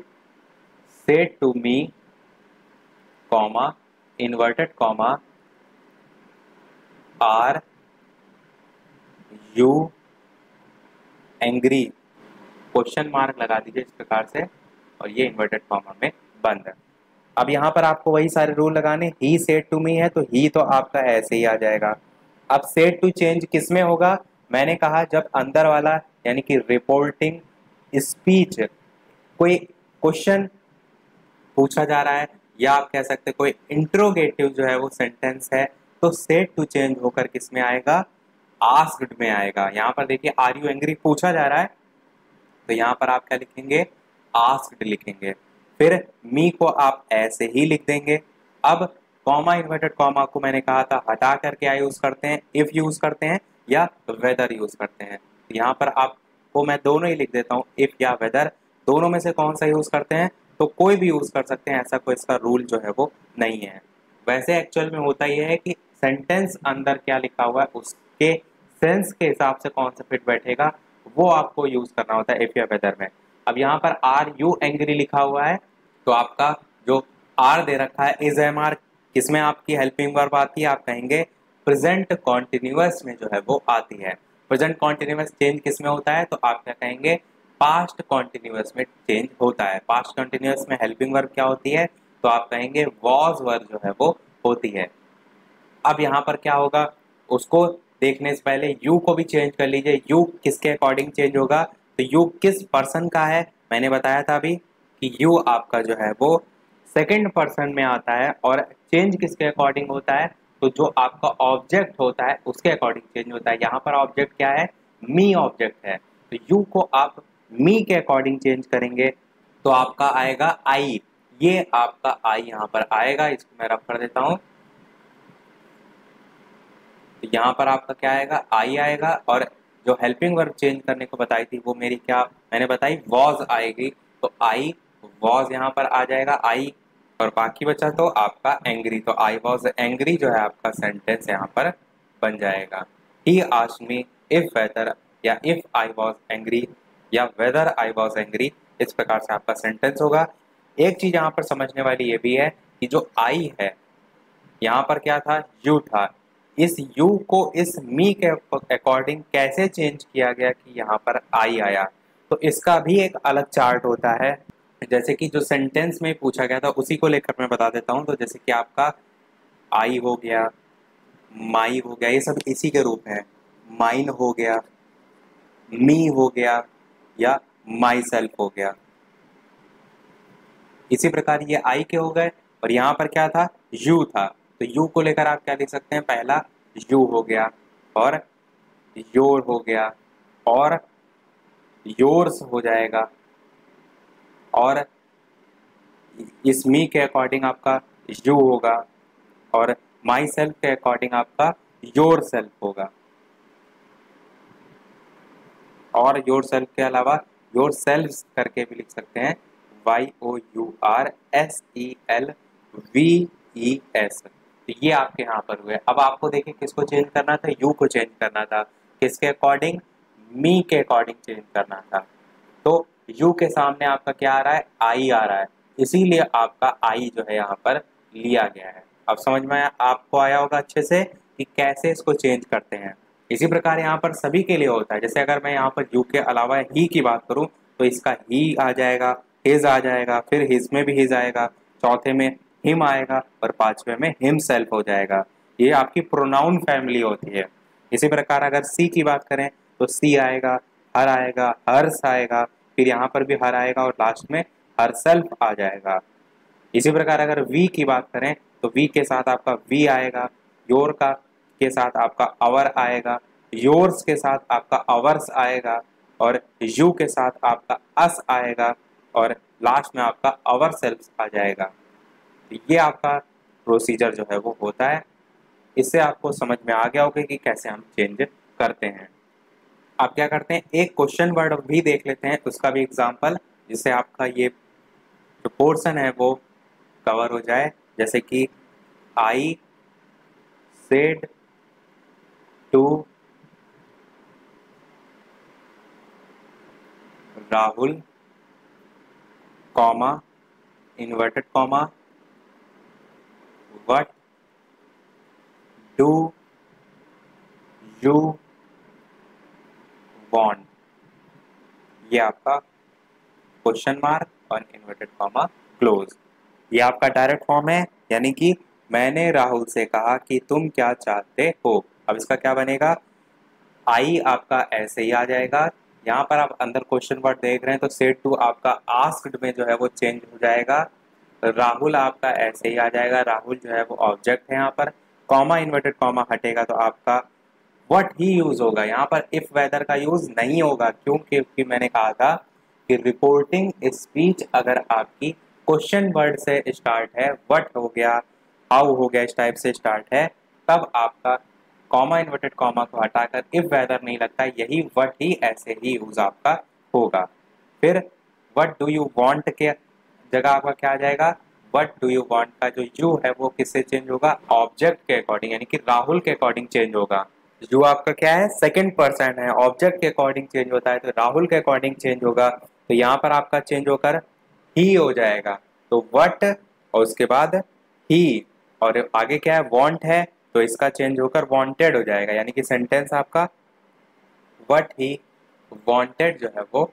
said to me comma, inverted comma, are you angry, question mark लगा दीजिए इस प्रकार से, और ये इन्वर्टेड कॉमा में बंद है। अब यहाँ पर आपको वही सारे रूल लगाने, ही सेड टू मी है तो ही तो आपका ऐसे ही आ जाएगा। अब सेड टू चेंज किस में होगा, मैंने कहा जब अंदर वाला यानी कि रिपोर्टिंग स्पीच कोई क्वेश्चन पूछा जा रहा है, या आप कह सकते हैं कोई इंट्रोगेटिव जो है वो सेंटेंस है, तो सेड टू चेंज होकर किस में आएगा, आस्क्ड में आएगा। यहाँ पर देखिए आर यू एंग्री पूछा जा रहा है, तो यहाँ पर आप क्या लिखेंगे, आस्क्ड लिखेंगे। फिर मी को आप ऐसे ही लिख देंगे। अब कॉमा इन्वर्टेड कॉमा को मैंने कहा था हटा कर क्या यूज करते हैं, इफ यूज करते हैं या वेदर यूज करते हैं। तो यहाँ पर आपको मैं दोनों ही लिख देता हूँ, इफ या वेदर, दोनों में से कौन सा यूज करते हैं, तो कोई भी यूज कर सकते हैं, ऐसा कोई इसका रूल जो है वो नहीं है। वैसे एक्चुअल में होता यह है कि सेंटेंस अंदर क्या लिखा हुआ है उसके सेंस के हिसाब से कौन सा फिट बैठेगा वो आपको यूज करना होता है इफ या वेदर में। अब यहाँ पर आर यू एंग्री लिखा हुआ है, तो आपका जो आर दे रखा है इज एम आर किसमें आपकी हेल्पिंग वर्ब आती है, आप कहेंगे प्रेजेंट कॉन्टिन्यूअस में जो है वो आती है। प्रेजेंट कॉन्टिन्यूअस चेंज किसमें होता है, तो आप क्या कहेंगे पास्ट कॉन्टिन्यूअस में चेंज होता है। पास्ट कॉन्टिन्यूअस में हेल्पिंग वर्ब क्या होती है, तो आप कहेंगे वॉज वर्ब जो है वो होती है। अब यहाँ पर क्या होगा, उसको देखने से पहले यू को भी चेंज कर लीजिए। यू किसके अकॉर्डिंग चेंज होगा, तो यू किस पर्सन का है, मैंने बताया था अभी कि यू आपका जो है वो सेकंड पर्सन में आता है। और चेंज किसके अकॉर्डिंग होता है, तो जो आपका ऑब्जेक्ट होता है उसके अकॉर्डिंग चेंज होता है। यहाँ पर ऑब्जेक्ट क्या है, मी ऑब्जेक्ट है, तो यू को आप मी के अकॉर्डिंग चेंज करेंगे तो आपका आएगा आई। ये आपका आई यहाँ पर आएगा, इसको मैं रख कर देता हूँ। तो यहाँ पर आपका क्या आएगा, आई आएगा। और जो हेल्पिंग वर्ब चेंज करने को बताई थी वो मेरी क्या मैंने बताई, वॉज आएगी, तो आई वॉज यहाँ पर आ जाएगा आई। और बाकी बचा तो आपका एंग्री, तो आई वॉज एंग्री जो है आपका सेंटेंस यहाँ पर बन जाएगा। He asked me if whether, या इफ आई वॉज एंग्री, या वेदर आई वॉज एंग्री, इस प्रकार से आपका सेंटेंस होगा। एक चीज यहाँ पर समझने वाली ये भी है कि जो आई है यहाँ पर क्या था, यू था, इस यू को इस मी के अकॉर्डिंग कैसे चेंज किया गया कि यहाँ पर आई आया, तो इसका भी एक अलग चार्ट होता है। जैसे कि जो सेंटेंस में पूछा गया था उसी को लेकर मैं बता देता हूँ। तो जैसे कि आपका आई हो गया, माई हो गया, ये सब इसी के रूप हैं। माइन हो गया, मी हो गया, या माई सेल्फ हो गया। इसी प्रकार ये आई के हो गए। और यहाँ पर क्या था, यू था, तो यू को लेकर आप क्या लिख सकते हैं, पहला यू हो गया, और योर हो गया, और योर्स हो जाएगा, और इस मी के अकॉर्डिंग आपका यू होगा, और माई सेल्फ के अकॉर्डिंग आपका योर सेल्फ होगा। और योर सेल्फ के अलावा योर सेल्फ करके भी लिख सकते हैं, YOURSELVES। तो ये आपके यहाँ पर हुए। अब आपको देखिए किसको चेंज करना था, यू को चेंज करना था, किसके अकॉर्डिंग, मी के अकॉर्डिंग चेंज करना था। तो यू के सामने आपका क्या आ रहा है, आई आ रहा है, इसीलिए आपका आई जो है यहाँ पर लिया गया है। अब समझ में आपको आया होगा अच्छे से कि कैसे इसको चेंज करते हैं। इसी प्रकार यहाँ पर सभी के लिए होता है। जैसे अगर मैं यहाँ पर यू के अलावा ही की बात करूँ तो इसका ही आ जाएगा, हिज आ जाएगा, फिर हिज में भी हिज आएगा, चौथे में हिम आएगा, और पांचवे में हिम सेल्फ हो जाएगा। ये आपकी प्रोनाउन फैमिली होती है। इसी प्रकार अगर सी की बात करें तो सी आएगा, हर आएगा, हर्ष आएगा, फिर यहाँ पर भी हर आएगा, और लास्ट में हर सेल्फ आ जाएगा। इसी प्रकार अगर वी की बात करें तो वी के साथ आपका वी आएगा, योर का के साथ आपका अवर आएगा, योर्स के साथ आपका अवर्स आएगा, और यू के साथ आपका अस आएगा, और लास्ट में आपका अवर सेल्फ आ जाएगा। तो ये आपका प्रोसीजर जो है वो होता है। इससे आपको समझ में आ गया होगा कि कैसे हम चेंज करते हैं। आप क्या करते हैं, एक क्वेश्चन वर्ड भी देख लेते हैं, उसका भी एग्जाम्पल, जिससे आपका ये जो पोर्शन है वो कवर हो जाए। जैसे कि I said to Rahul comma inverted comma what do you want. ये आपका क्वेश्चन मार्क और इन्वर्टेड कॉमा क्लोज, ये आपका डायरेक्ट फॉर्म है। यानी कि मैंने राहुल से कहा कि तुम क्या चाहते हो। अब इसका क्या बनेगा, आई आपका ऐसे ही आ जाएगा। यहाँ पर आप अंदर क्वेश्चन वर्ड देख रहे हैं तो सेड टू आपका आस्क्ड में जो है वो चेंज हो जाएगा। राहुल आपका ऐसे ही आ जाएगा, राहुल जो है वो ऑब्जेक्ट है। यहाँ पर कॉमा इन्वर्टेड कॉमा हटेगा तो आपका व्हाट ही यूज होगा, यहाँ पर इफ वेदर का यूज नहीं होगा। क्यों? क्योंकि मैंने कहा था कि रिपोर्टिंग स्पीच अगर आपकी क्वेश्चन वर्ड से स्टार्ट है, व्हाट हो गया, हाउ हो गया, इस टाइप से स्टार्ट है, तब आपका कॉमा इन्वर्टेड कॉमा को हटाकर इफ वेदर नहीं लगता, यही व्हाट ही ऐसे ही यूज आपका होगा। फिर व्हाट डू यू वांट के जगह आपका क्या आ जाएगा, व्हाट डू यू वांट का जो यू है वो किससे चेंज होगा, ऑब्जेक्ट के अकॉर्डिंग, यानी कि राहुल के अकॉर्डिंग चेंज होगा। जो आपका क्या है, सेकंड पर्सन है, ऑब्जेक्ट के अकॉर्डिंग चेंज होता है, तो राहुल के अकॉर्डिंग चेंज होगा, तो यहाँ पर आपका चेंज होकर ही हो जाएगा। तो व्हाट और उसके बाद ही, और आगे क्या है, वांट है, तो इसका चेंज होकर वांटेड हो जाएगा, यानी कि सेंटेंस आपका व्हाट ही वांटेड जो है वो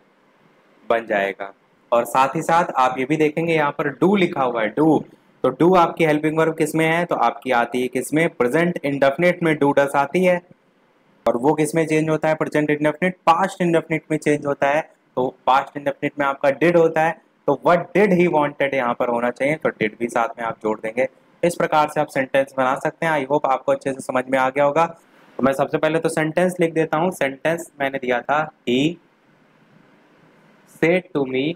बन जाएगा। और साथ ही साथ आप ये भी देखेंगे यहाँ पर डू लिखा हुआ है, डू, तो डू आपकी हेल्पिंग वर्ब किस में है, तो आपकी आती है किसमें, प्रेजेंट इंडेफिनिट में डू डस आती है। और वो किस में चेंज होता है, प्रेजेंट इंडेफिनिट, पास्ट इंडेफिनिट में चेंज होता है। तो पास्ट इंडेफिनिट में आपका डिड होता है, तो व्हाट डिड ही वांटेड यहाँ पर होना चाहिए, तो डिड भी साथ में आप जोड़ देंगे। इस प्रकार से आप सेंटेंस बना सकते हैं। आई होप आपको अच्छे से समझ में आ गया होगा। तो मैं सबसे पहले तो सेंटेंस लिख देता हूँ। सेंटेंस मैंने दिया था, he said to me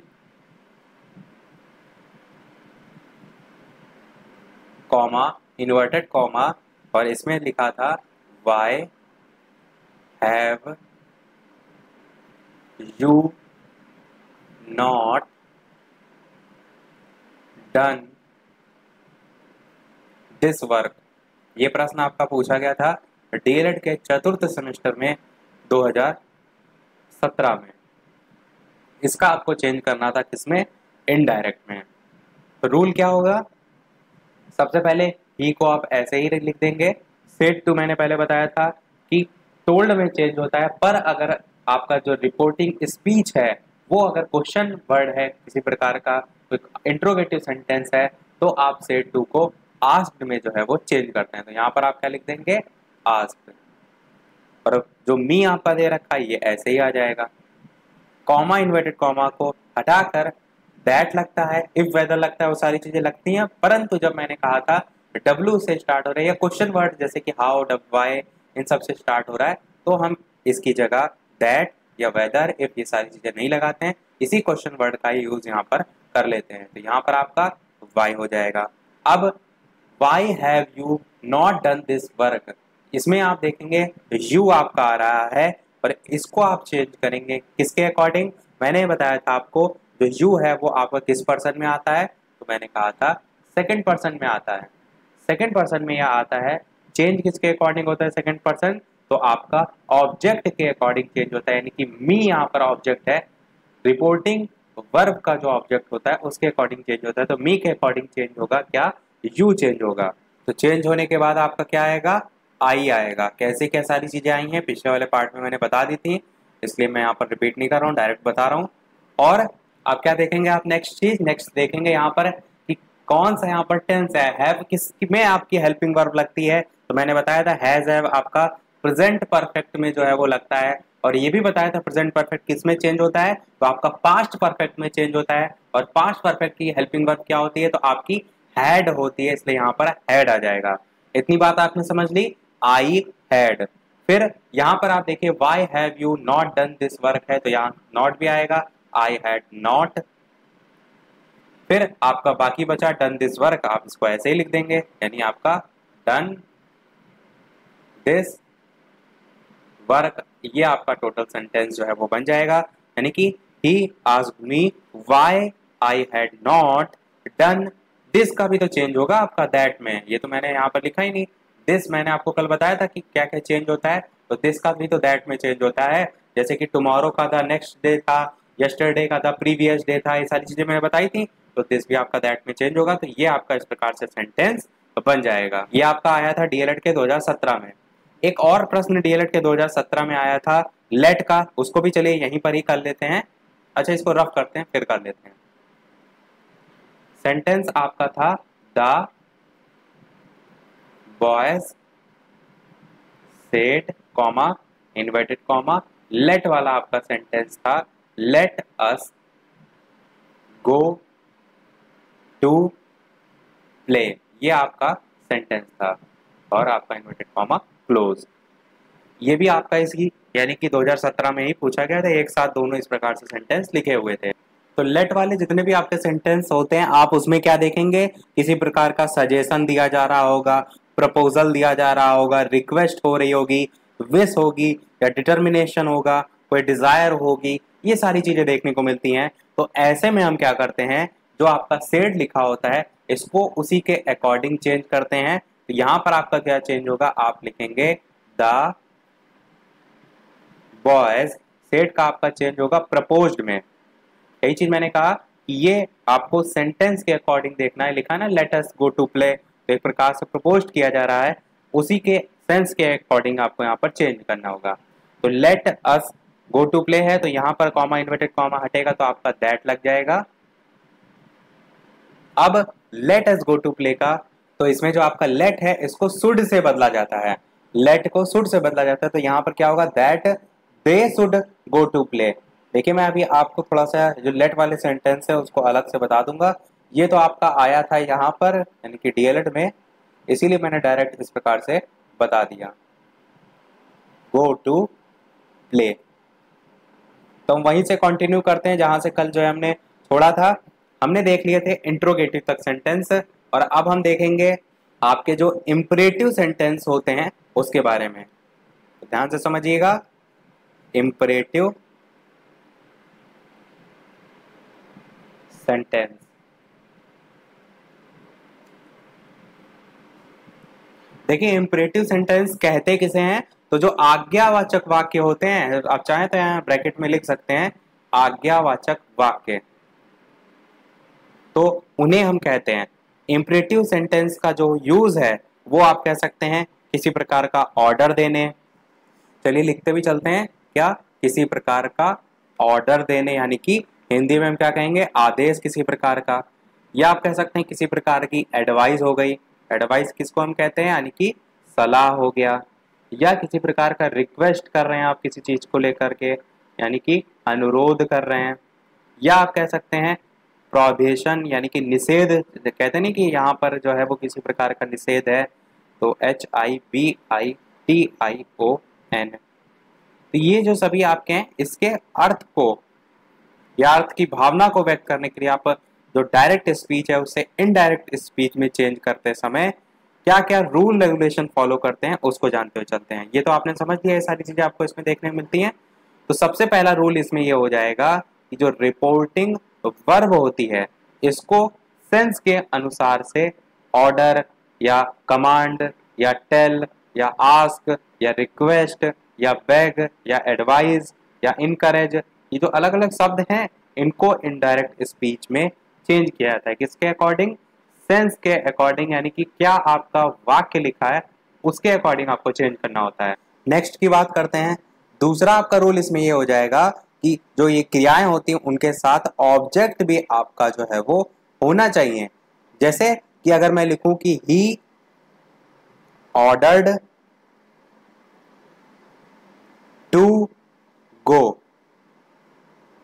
comma inverted comma, और इसमें लिखा था why have you not done this work. ये प्रश्न आपका पूछा गया था डीएलएड के चतुर्थ सेमेस्टर में 2017 में। इसका आपको चेंज करना था किसमें, इनडायरेक्ट में। तो रूल क्या होगा, सबसे पहले ही को आप ऐसे ही लिख देंगे। सेड टू मैंने पहले बताया था कि टोल्ड में चेंज होता है, पर अगर आपका जो रिपोर्टिंग स्पीच है वो अगर क्वेश्चन वर्ड है किसी प्रकार का, इंट्रोगेटिव सेंटेंस है, तो आप सेड टू को आस्क्ड में जो है वो चेंज करते हैं। तो यहाँ पर आप क्या लिख देंगे, आस्क्ड। और जो मी आपका दे रखा है ये ऐसे ही आ जाएगा। कॉमा इन्वर्टेड कॉमा को हटाकर दैट लगता है, इफ वेदर लगता है, वो सारी चीजें लगती हैं। परंतु जब मैंने कहा था डब्ल्यू से स्टार्ट हो रहा है या क्वेश्चन वर्ड जैसे कि हाउ, डब, वाई, इन सब से स्टार्ट हो रहा है, तो हम इसकी जगह दैट या वेदर, इफ, ये सारी चीजें नहीं लगाते हैं, इसी क्वेश्चन वर्ड का ही यूज यहाँ पर कर लेते हैं। तो यहाँ पर आपका वाई हो जाएगा। अब Y have you not done this work, इसमें आप देखेंगे यू आपका आ रहा है, पर इसको आप चेंज करेंगे किसके अकॉर्डिंग, मैंने बताया था आपको जो यू है वो आपका किस पर्सन में आता है, तो मैंने कहा था सेकंड पर्सन में आता है। सेकंड पर्सन में यह आता है, चेंज किसके अकॉर्डिंग होता है सेकंड पर्सन, तो आपका ऑब्जेक्ट के अकॉर्डिंग चेंज होता है, यानी कि मी यहाँ पर ऑब्जेक्ट है, रिपोर्टिंग वर्ब का जो ऑब्जेक्ट होता है उसके अकॉर्डिंग चेंज होता है, तो मी के अकॉर्डिंग चेंज होगा क्या, यू चेंज होगा। तो चेंज होने के बाद आपका क्या आएगा, आई आएगा। कैसे क्या सारी चीजें आई हैं पिछले वाले पार्ट में मैंने बता दी थी, इसलिए मैं यहाँ पर रिपीट नहीं कर रहा हूँ, डायरेक्ट बता रहा हूँ। और अब क्या देखेंगे आप, नेक्स्ट चीज, नेक्स्ट देखेंगे यहाँ पर कि कौन सा यहाँ पर टेंस है, हैव किस में आपकी हेल्पिंग वर्ब लगती है, तो मैंने बताया था हैज हैव आपका प्रेजेंट परफेक्ट में जो है वो लगता है। और ये भी बताया था प्रेजेंट परफेक्ट किस में चेंज होता है, तो आपका पास्ट परफेक्ट में चेंज होता है। और पास्ट परफेक्ट की हेल्पिंग वर्ब क्या होती है, तो आपकी हैड होती है, इसलिए यहाँ पर हैड आ जाएगा। इतनी बात आपने समझ ली, आई हैड। फिर यहाँ पर आप देखिए Y have you not done this work है, तो यहाँ नॉट भी आएगा, आई हैड नॉट। फिर आपका बाकी बचा डन दिस वर्क, आप इसको ऐसे ही लिख देंगे, यानी आपका डन दिस वर्क, ये आपका टोटल सेंटेंस जो है वो बन जाएगा। यानी कि ही asked me why I had not done this, का भी तो चेंज होगा आपका दैट में, ये तो मैंने यहाँ पर लिखा ही नहीं। दिस मैंने आपको कल बताया था कि क्या क्या चेंज होता है, तो दिस का भी तो दैट में चेंज होता है। जैसे कि टुमारो का था नेक्स्ट डे था, यस्टरडे का था प्रीवियस डे था, ये सारी चीजें मैंने बताई थी, तो दिस भी आपका दैट में चेंज होगा। तो ये आपका इस प्रकार से सेंटेंस बन जाएगा। ये आपका आया था डीएलएड के 2017 में। एक और प्रश्न डीएलएड के 2017 में आया था लेट का, उसको भी चलिए यहीं पर ही कर लेते हैं। अच्छा, इसको रफ करते हैं फिर कर लेते हैं। सेंटेंस आपका था the boys said comma inverted comma let वाला आपका सेंटेंस था let us go to play, ये आपका सेंटेंस था और आपका इन्वर्टेड कॉमा क्लोज। ये भी आपका इसकी यानी कि 2017 में ही पूछा गया था, एक साथ दोनों इस प्रकार से सेंटेंस लिखे हुए थे। तो लेट वाले जितने भी आपके सेंटेंस होते हैं आप उसमें क्या देखेंगे, किसी प्रकार का सजेशन दिया जा रहा होगा, प्रपोजल दिया जा रहा होगा, रिक्वेस्ट हो रही होगी, विश होगी या डिटर्मिनेशन होगा, कोई डिजायर होगी, ये सारी चीजें देखने को मिलती हैं। तो ऐसे में हम क्या करते हैं, जो आपका सेड लिखा होता है इसको उसी के अकॉर्डिंग चेंज करते हैं। तो यहां पर आपका क्या चेंज होगा, आप लिखेंगे द बॉयज, सेड का आपका चेंज होगा प्रपोज्ड में। यही चीज मैंने कहा कि ये आपको सेंटेंस के अकॉर्डिंग देखना है, लिखा ना let us go to play, तो एक प्रकार से प्रपोज किया जा रहा है, उसी के सेंस के अकॉर्डिंग आपको यहाँ पर चेंज करना होगा। तो let us go to play है तो यहाँ पर कॉमा इन्वर्टेड कॉमा हटेगा तो आपका दैट लग जाएगा। अब let us go to play का, तो इसमें जो आपका लेट है इसको शुड से बदला जाता है, लेट को शुड से बदला जाता है, तो यहाँ पर क्या होगा, that they should go to play. देखिए मैं अभी आपको थोड़ा सा जो लेट वाले सेंटेंस है उसको अलग से बता दूंगा। ये तो आपका आया था यहाँ पर यानी कि डीएलएड में, इसीलिए मैंने डायरेक्ट इस प्रकार से बता दिया, गो टू प्ले। तो हम वहीं से कंटिन्यू करते हैं जहां से कल जो है हमने छोड़ा था। हमने देख लिए थे इंट्रोगेटिव तक सेंटेंस, और अब हम देखेंगे आपके जो इंपरेटिव सेंटेंस होते हैं उसके बारे में। तो ध्यान से समझिएगा, इंपरेटिव सेंटेंस। देखिए इंपरेटिव सेंटेंस कहते किसे हैं, तो जो आज्ञावाचक वाक्य होते हैं, आप चाहें तो यहाँ ब्रैकेट में लिख सकते हैं आज्ञावाचक वाक्य, तो उन्हें हम कहते हैं। इंपरेटिव सेंटेंस का जो यूज है वो आप कह सकते हैं किसी प्रकार का ऑर्डर देने, चलिए लिखते भी चलते हैं, क्या किसी प्रकार का ऑर्डर देने, यानी कि हिंदी में हम क्या कहेंगे, आदेश किसी प्रकार का। या आप कह सकते हैं किसी प्रकार की एडवाइस हो गई, एडवाइस किसको हम कहते हैं, यानी कि सलाह हो गया। या किसी प्रकार का रिक्वेस्ट कर रहे हैं आप किसी चीज को लेकर के, यानी कि अनुरोध कर रहे हैं। या आप कह सकते हैं प्रोहिबिशन, यानी कि निषेध, कहते नहीं कि यहाँ पर जो है वो किसी प्रकार का निषेध है, तो HIBITION। तो ये जो सभी आपके हैं इसके अर्थ को या अर्थ की भावना को व्यक्त करने के लिए आप जो डायरेक्ट स्पीच है उससे इनडायरेक्ट स्पीच में चेंज करते समय क्या क्या रूल रेगुलेशन फॉलो करते हैं उसको जानते हुए चलते हैं। ये तो आपने समझ लिया, ये सारी चीजें आपको इसमें देखने को मिलती हैं। तो सबसे पहला रूल इसमें ये हो जाएगा कि जो रिपोर्टिंग वर्ब होती है इसको सेंस के अनुसार से ऑर्डर या कमांड या टेल या आस्क या रिक्वेस्ट या बेग या एडवाइज या इनकरेज, ये जो अलग अलग शब्द हैं इनको इनडायरेक्ट स्पीच में चेंज किया जाता है, किसके अकॉर्डिंग, सेंस के अकॉर्डिंग, यानी कि क्या आपका वाक्य लिखा है उसके अकॉर्डिंग आपको चेंज करना होता है। नेक्स्ट की बात करते हैं। दूसरा आपका रूल इसमें ये हो जाएगा कि जो ये क्रियाएं होती हैं उनके साथ ऑब्जेक्ट भी आपका जो है वो होना चाहिए। जैसे कि अगर मैं लिखूं कि ही ऑर्डर्ड टू गो,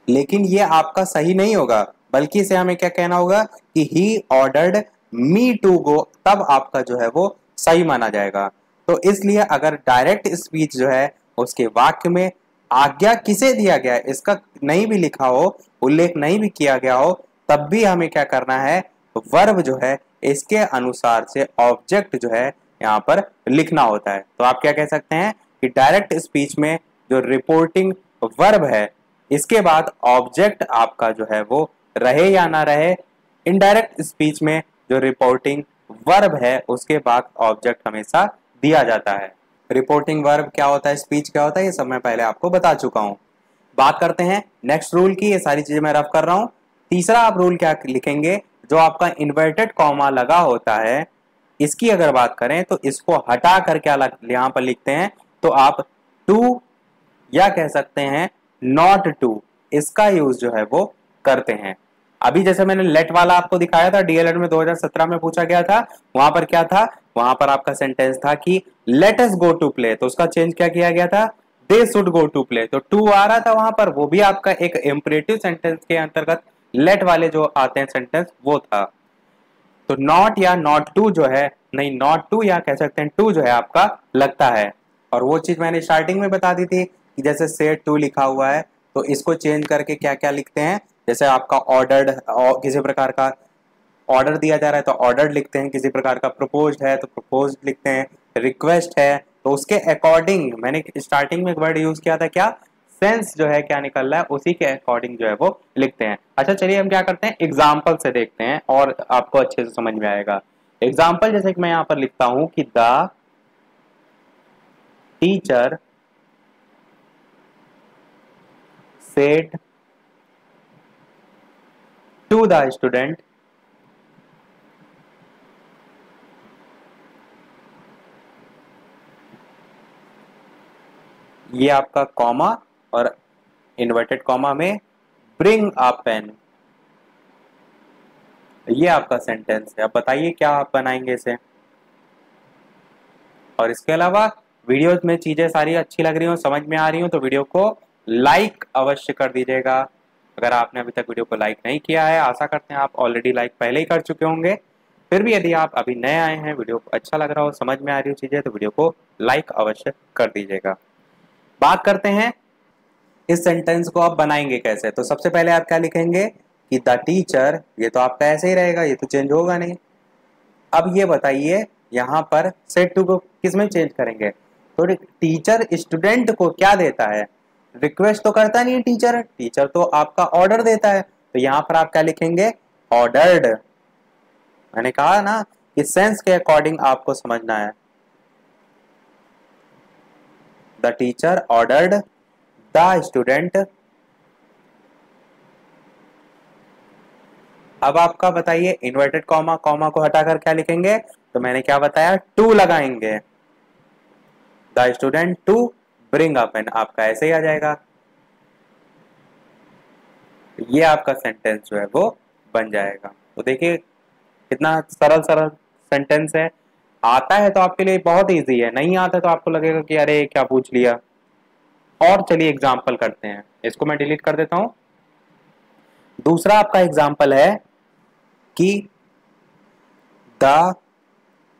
लेकिन ये आपका सही नहीं होगा, बल्कि इसे हमें क्या कहना होगा कि he ordered me to go, तब आपका जो है वो सही माना जाएगा। तो इसलिए अगर डायरेक्ट स्पीच जो है उसके वाक्य में आज्ञा किसे दिया गया है इसका नहीं भी लिखा हो, उल्लेख नहीं भी किया गया हो, तब भी हमें क्या करना है, वर्ब जो है इसके अनुसार से ऑब्जेक्ट जो है यहाँ पर लिखना होता है। तो आप क्या कह सकते हैं कि डायरेक्ट स्पीच में जो रिपोर्टिंग वर्ब है इसके बाद ऑब्जेक्ट आपका जो है वो रहे या ना रहे, इनडायरेक्ट स्पीच में जो रिपोर्टिंग वर्ब है उसके बाद ऑब्जेक्ट हमेशा दिया जाता है। रिपोर्टिंग वर्ब क्या होता है, स्पीच क्या होता है, ये सब मैं पहले आपको बता चुका हूं। बात करते हैं नेक्स्ट रूल की, ये सारी चीजें मैं रफ कर रहा हूं। तीसरा आप रूल क्या लिखेंगे, जो आपका इन्वर्टेड कॉमा लगा होता है इसकी अगर बात करें तो इसको हटा कर क्या यहां पर लिखते हैं, तो आप टू या कह सकते हैं नॉट टू, इसका यूज जो है वो करते हैं। अभी जैसे मैंने लेट वाला आपको दिखाया था, डीएलएड में 2017 में पूछा गया था, वहां पर क्या था, वहां पर आपका सेंटेंस था कि let us go to play, तो उसका चेंज क्या किया गया था, they should go to play, तो टू आ रहा था वहां पर, वो भी आपका एक इंपरेटिव सेंटेंस के अंतर्गत लेट वाले जो आते हैं सेंटेंस वो था। तो नॉट या नॉट टू जो है, नहीं नॉट टू या कह सकते हैं टू जो है आपका लगता है, और वो चीज मैंने स्टार्टिंग में बता दी थी कि जैसे सेट टू लिखा हुआ है तो इसको चेंज करके क्या क्या लिखते हैं, जैसे आपका ऑर्डर्ड, किसी प्रकार का ऑर्डर दिया जा रहा है तो ऑर्डर्ड लिखते हैं, किसी प्रकार का प्रपोज्ड है तो प्रपोज्ड लिखते हैं, रिक्वेस्ट है तो उसके अकॉर्डिंग, मैंने स्टार्टिंग में एक वर्ड यूज किया था क्या, सेंस जो है क्या निकल रहा है उसी के अकॉर्डिंग जो है वो लिखते हैं। अच्छा चलिए हम क्या करते हैं, एग्जाम्पल से देखते हैं और आपको अच्छे से समझ में आएगा। एग्जाम्पल जैसे कि मैं यहां पर लिखता हूं कि the teacher said to the student ये आपका कॉमा और इन्वर्टेड कॉमा में ब्रिंग अ पेन, ये आपका सेंटेंस है। अब बताइए क्या आप बनाएंगे इसे। और इसके अलावा वीडियो में चीजें सारी अच्छी लग रही हो, समझ में आ रही हो तो वीडियो को लाइक अवश्य कर दीजिएगा। अगर आपने अभी तक वीडियो को लाइक नहीं किया है, आशा करते हैं आप ऑलरेडी लाइक पहले ही कर चुके होंगे, फिर भी यदि आप अभी नए आए हैं, वीडियो को अच्छा लग रहा हो, समझ में आ रही हो चीजें, तो वीडियो को लाइक अवश्य कर दीजिएगा। बात करते हैं इस सेंटेंस को आप बनाएंगे कैसे। तो सबसे पहले आप क्या लिखेंगे कि द टीचर, ये तो आपका ऐसे ही रहेगा, ये तो चेंज होगा नहीं। अब ये बताइए यहां पर सेट टू को किस में चेंज करेंगे, तो टीचर स्टूडेंट को क्या देता है, रिक्वेस्ट तो करता नहीं है टीचर, टीचर तो आपका ऑर्डर देता है, तो यहां पर आप क्या लिखेंगे, ऑर्डर्ड। मैंने कहा ना कि सेंस के अकॉर्डिंग आपको समझना है। The teacher ordered the student. अब आपका बताइए इन्वर्टेड कॉमा, कॉमा को हटाकर क्या लिखेंगे, तो मैंने क्या बताया, टू लगाएंगे, the student to bring a pen, आपका ऐसे ही आ जाएगा। ये आपका सेंटेंस जो है वो बन जाएगा। तो देखिए कितना सरल सरल सेंटेंस है। आता है तो आपके लिए बहुत इजी है, नहीं आता तो आपको लगेगा कि अरे क्या पूछ लिया। और चलिए एग्जाम्पल करते हैं, इसको मैं डिलीट कर देता हूं। दूसरा आपका एग्जाम्पल है कि द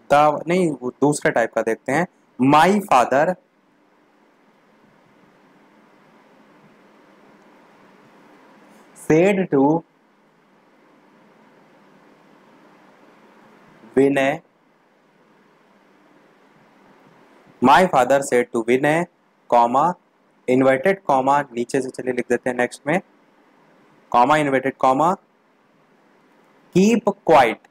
द नहीं, वो दूसरे टाइप का देखते हैं। My father said to Vinay, my father said to Vinay, comma inverted comma नीचे से, चलिए लिख देते हैं नेक्स्ट में, comma inverted comma keep quiet.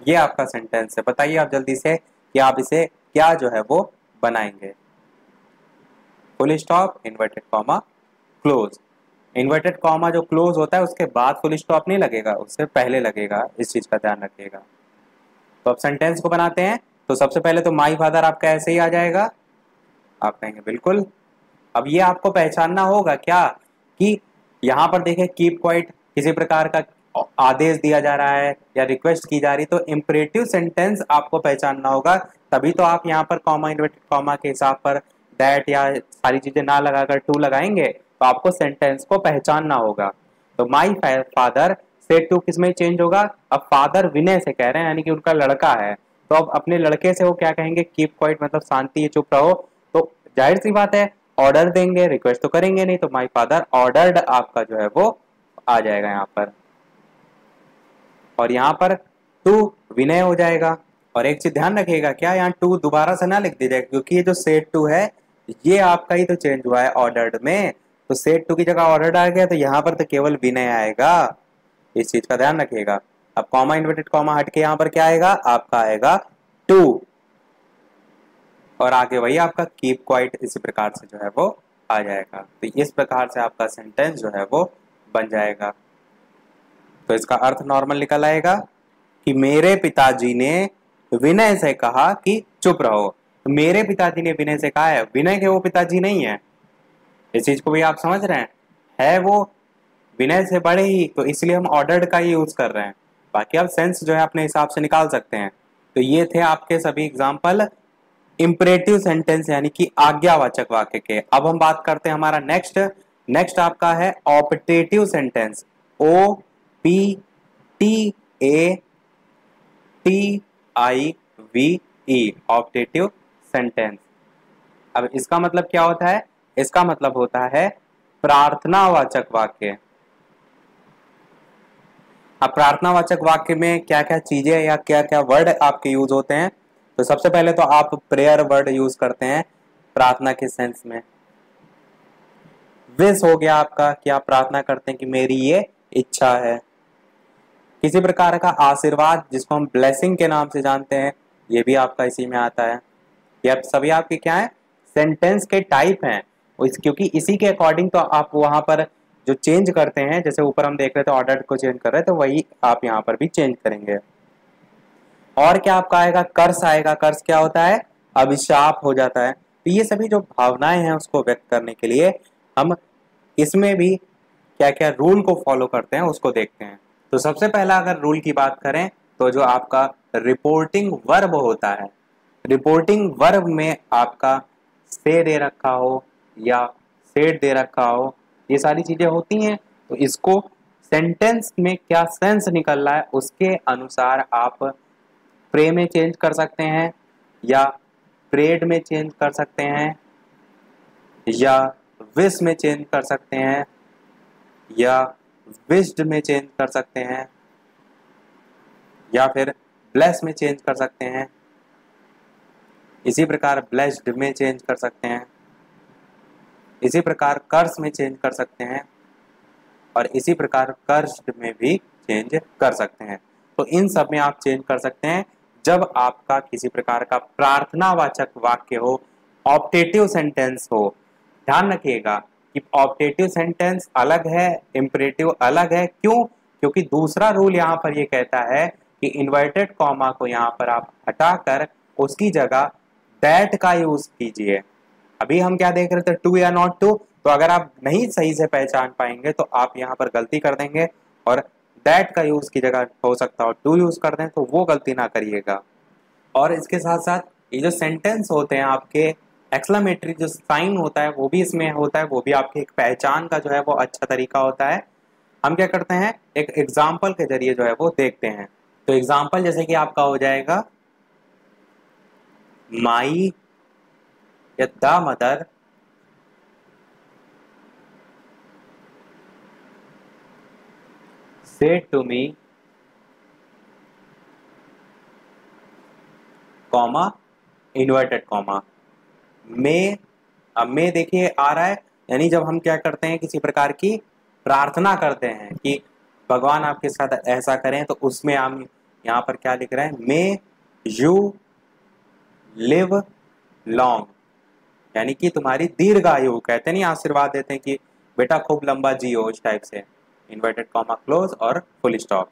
ये आपका सेंटेंस है। बताइए आप जल्दी से कि आप इसे क्या जो है वो बनाएंगे। Full stop, inverted comma, close. Inverted comma जो क्लोज होता है उसके बाद फुल स्टॉप नहीं लगेगा, उससे पहले लगेगा, इस चीज का ध्यान रखिएगा। तो अब सेंटेंस को बनाते हैं। तो सबसे पहले तो माई फादर आपका ऐसे ही आ जाएगा, आप कहेंगे बिल्कुल। अब ये आपको पहचानना होगा क्या कि यहां पर देखें कीप क्वाइट, किसी प्रकार का आदेश दिया जा रहा है या रिक्वेस्ट की जा रही, तो इंपरेटिव सेंटेंस आपको पहचानना होगा। तभी तो आप यहाँ पर कॉमा इन्वर्टेड कॉमा के हिसाब पर दैट या सारी चीजें ना लगाकर टू लगाएंगे, तो आपको सेंटेंस को पहचानना होगा। तो माई फादर से टू किस में चेंज होगा, अब फादर विनय से कह रहे हैं यानी कि उनका लड़का है, तो अब अपने लड़के से वो क्या कहेंगे, कीप क्वाइट मतलब शांति, चुप रहो। तो जाहिर सी बात है ऑर्डर देंगे, रिक्वेस्ट तो करेंगे नहीं, तो माई फादर ऑर्डर्ड आपका जो है वो आ जाएगा यहाँ पर। और यहाँ पर टू विनय हो जाएगा। और एक चीज ध्यान रखिएगा, क्या यहाँ टू दोबारा से ना लिख दीजिएगा, क्योंकि ये जो सेट टू है ये आपका ही तो चेंज हुआ है ऑर्डर्ड में, तो सेट टू की जगह ऑर्डर्ड आ गया, तो यहाँ पर तो केवल विनय आएगा, इस चीज का ध्यान रखिएगा। अब कॉमा इन्वर्टेड कॉमा हट के यहाँ पर क्या आएगा, आपका आएगा टू, और आगे वही आपका कीप क्वाइट, इसी प्रकार से जो है वो आ जाएगा। तो इस प्रकार से आपका सेंटेंस जो है वो बन जाएगा। तो इसका अर्थ नॉर्मल निकल आएगा कि मेरे पिताजी ने विनय से कहा कि चुप रहो। तो मेरे पिताजी ने विनय से कहा है, विनय के वो पिताजी नहीं है, इस चीज को भी आप समझ रहे हैं, है वो विनय से बड़े ही, तो इसलिए हम ऑर्डर्ड का ही यूज कर रहे हैं। बाकी आप सेंस जो है अपने हिसाब से निकाल सकते हैं। तो ये थे आपके सभी एग्जाम्पल इंपरेटिव सेंटेंस यानी कि आज्ञावाचक वाक्य के। अब हम बात करते हैं हमारा नेक्स्ट आपका है optative sentence, O P T A T I V E, optative sentence. अब इसका मतलब क्या होता है? इसका मतलब होता है प्रार्थनावाचक वाक्य। अब प्रार्थनावाचक वाक्य में क्या क्या चीजें या क्या क्या वर्ड आपके यूज होते हैं? तो सबसे पहले तो आप प्रेयर वर्ड यूज करते हैं प्रार्थना के सेंस में। विश हो गया आपका कि आप प्रार्थना करते हैं कि मेरी ये इच्छा है। किसी प्रकार का आशीर्वाद जिसको हम ब्लेसिंग के नाम से जानते हैं, ये भी आपका इसी में आता है। ये सभी आपके क्या है? सेंटेंस के टाइप हैं। क्योंकि इसी के अकॉर्डिंग तो आप वहां पर जो चेंज करते हैं, जैसे ऊपर हम देख रहे थे ऑर्डर को चेंज कर रहे थे, तो वही आप यहाँ पर भी चेंज करेंगे। और क्या आपका आएगा? कर्स आएगा। कर्स क्या होता है? अभिशाप हो जाता है। तो ये सभी जो भावनाएं हैं उसको व्यक्त करने के लिए हम इसमें भी क्या क्या रूल को फॉलो करते हैं उसको देखते हैं। तो सबसे पहला अगर रूल की बात करें तो जो आपका रिपोर्टिंग वर्ब होता है, रिपोर्टिंग वर्ब में आपका से दे रखा हो या सेड दे रखा हो, ये सारी चीजें होती हैं। तो इसको सेंटेंस में क्या सेंस निकल रहा है उसके अनुसार आप प्रे में चेंज कर सकते हैं, या प्रेड में चेंज कर सकते हैं, या विश में चेंज कर सकते हैं, या विश्ड में चेंज कर सकते हैं, या फिर ब्लेस में चेंज कर सकते हैं। इसी प्रकार ब्लेस्ड में चेंज कर सकते हैं, इसी प्रकार कर्स में चेंज कर सकते हैं, और इसी प्रकार कर्स्ड में भी चेंज कर सकते हैं। तो इन सब में आप चेंज कर सकते हैं जब आपका किसी प्रकार का प्रार्थनावाचक वाक्य हो, ऑप्टेटिव सेंटेंस हो। ध्यान रखिएगा कि ऑप्टेटिव सेंटेंस अलग है, इंपरेटिव अलग है। क्यों? क्योंकि दूसरा रूल यहाँ पर ये कहता है कि इन्वर्टेड कॉमा को यहाँ पर आप हटाकर उसकी जगह दैट का यूज कीजिए। अभी हम क्या देख रहे थे? टू या नॉट टू। तो अगर आप नहीं सही से पहचान पाएंगे तो आप यहाँ पर गलती कर देंगे और दैट का यूज की जगह हो सकता है टू यूज कर दें, तो वो गलती ना करिएगा। और इसके साथ साथ ये जो सेंटेंस होते हैं आपके, एक्सक्लेमेटरी जो साइन होता है वो भी इसमें होता है, वो भी आपकी एक पहचान का जो है वो अच्छा तरीका होता है। हम क्या करते हैं? एक एग्जाम्पल के जरिए जो है वो देखते हैं। तो एग्जाम्पल जैसे कि आपका हो जाएगा माई या the mother said to me, comma inverted comma में। अब में देखिए आ रहा है, यानी जब हम क्या करते हैं किसी प्रकार की प्रार्थना करते हैं कि भगवान आपके साथ ऐसा करें, तो उसमें हम यहाँ पर क्या लिख रहे हैं? मे यू लिव लॉन्ग, यानी कि तुम्हारी दीर्घायु। कहते नहीं आशीर्वाद देते हैं कि बेटा खूब लंबा जियो, इस टाइप से। इन्वर्टेड कॉमा क्लोज और फुल स्टॉप।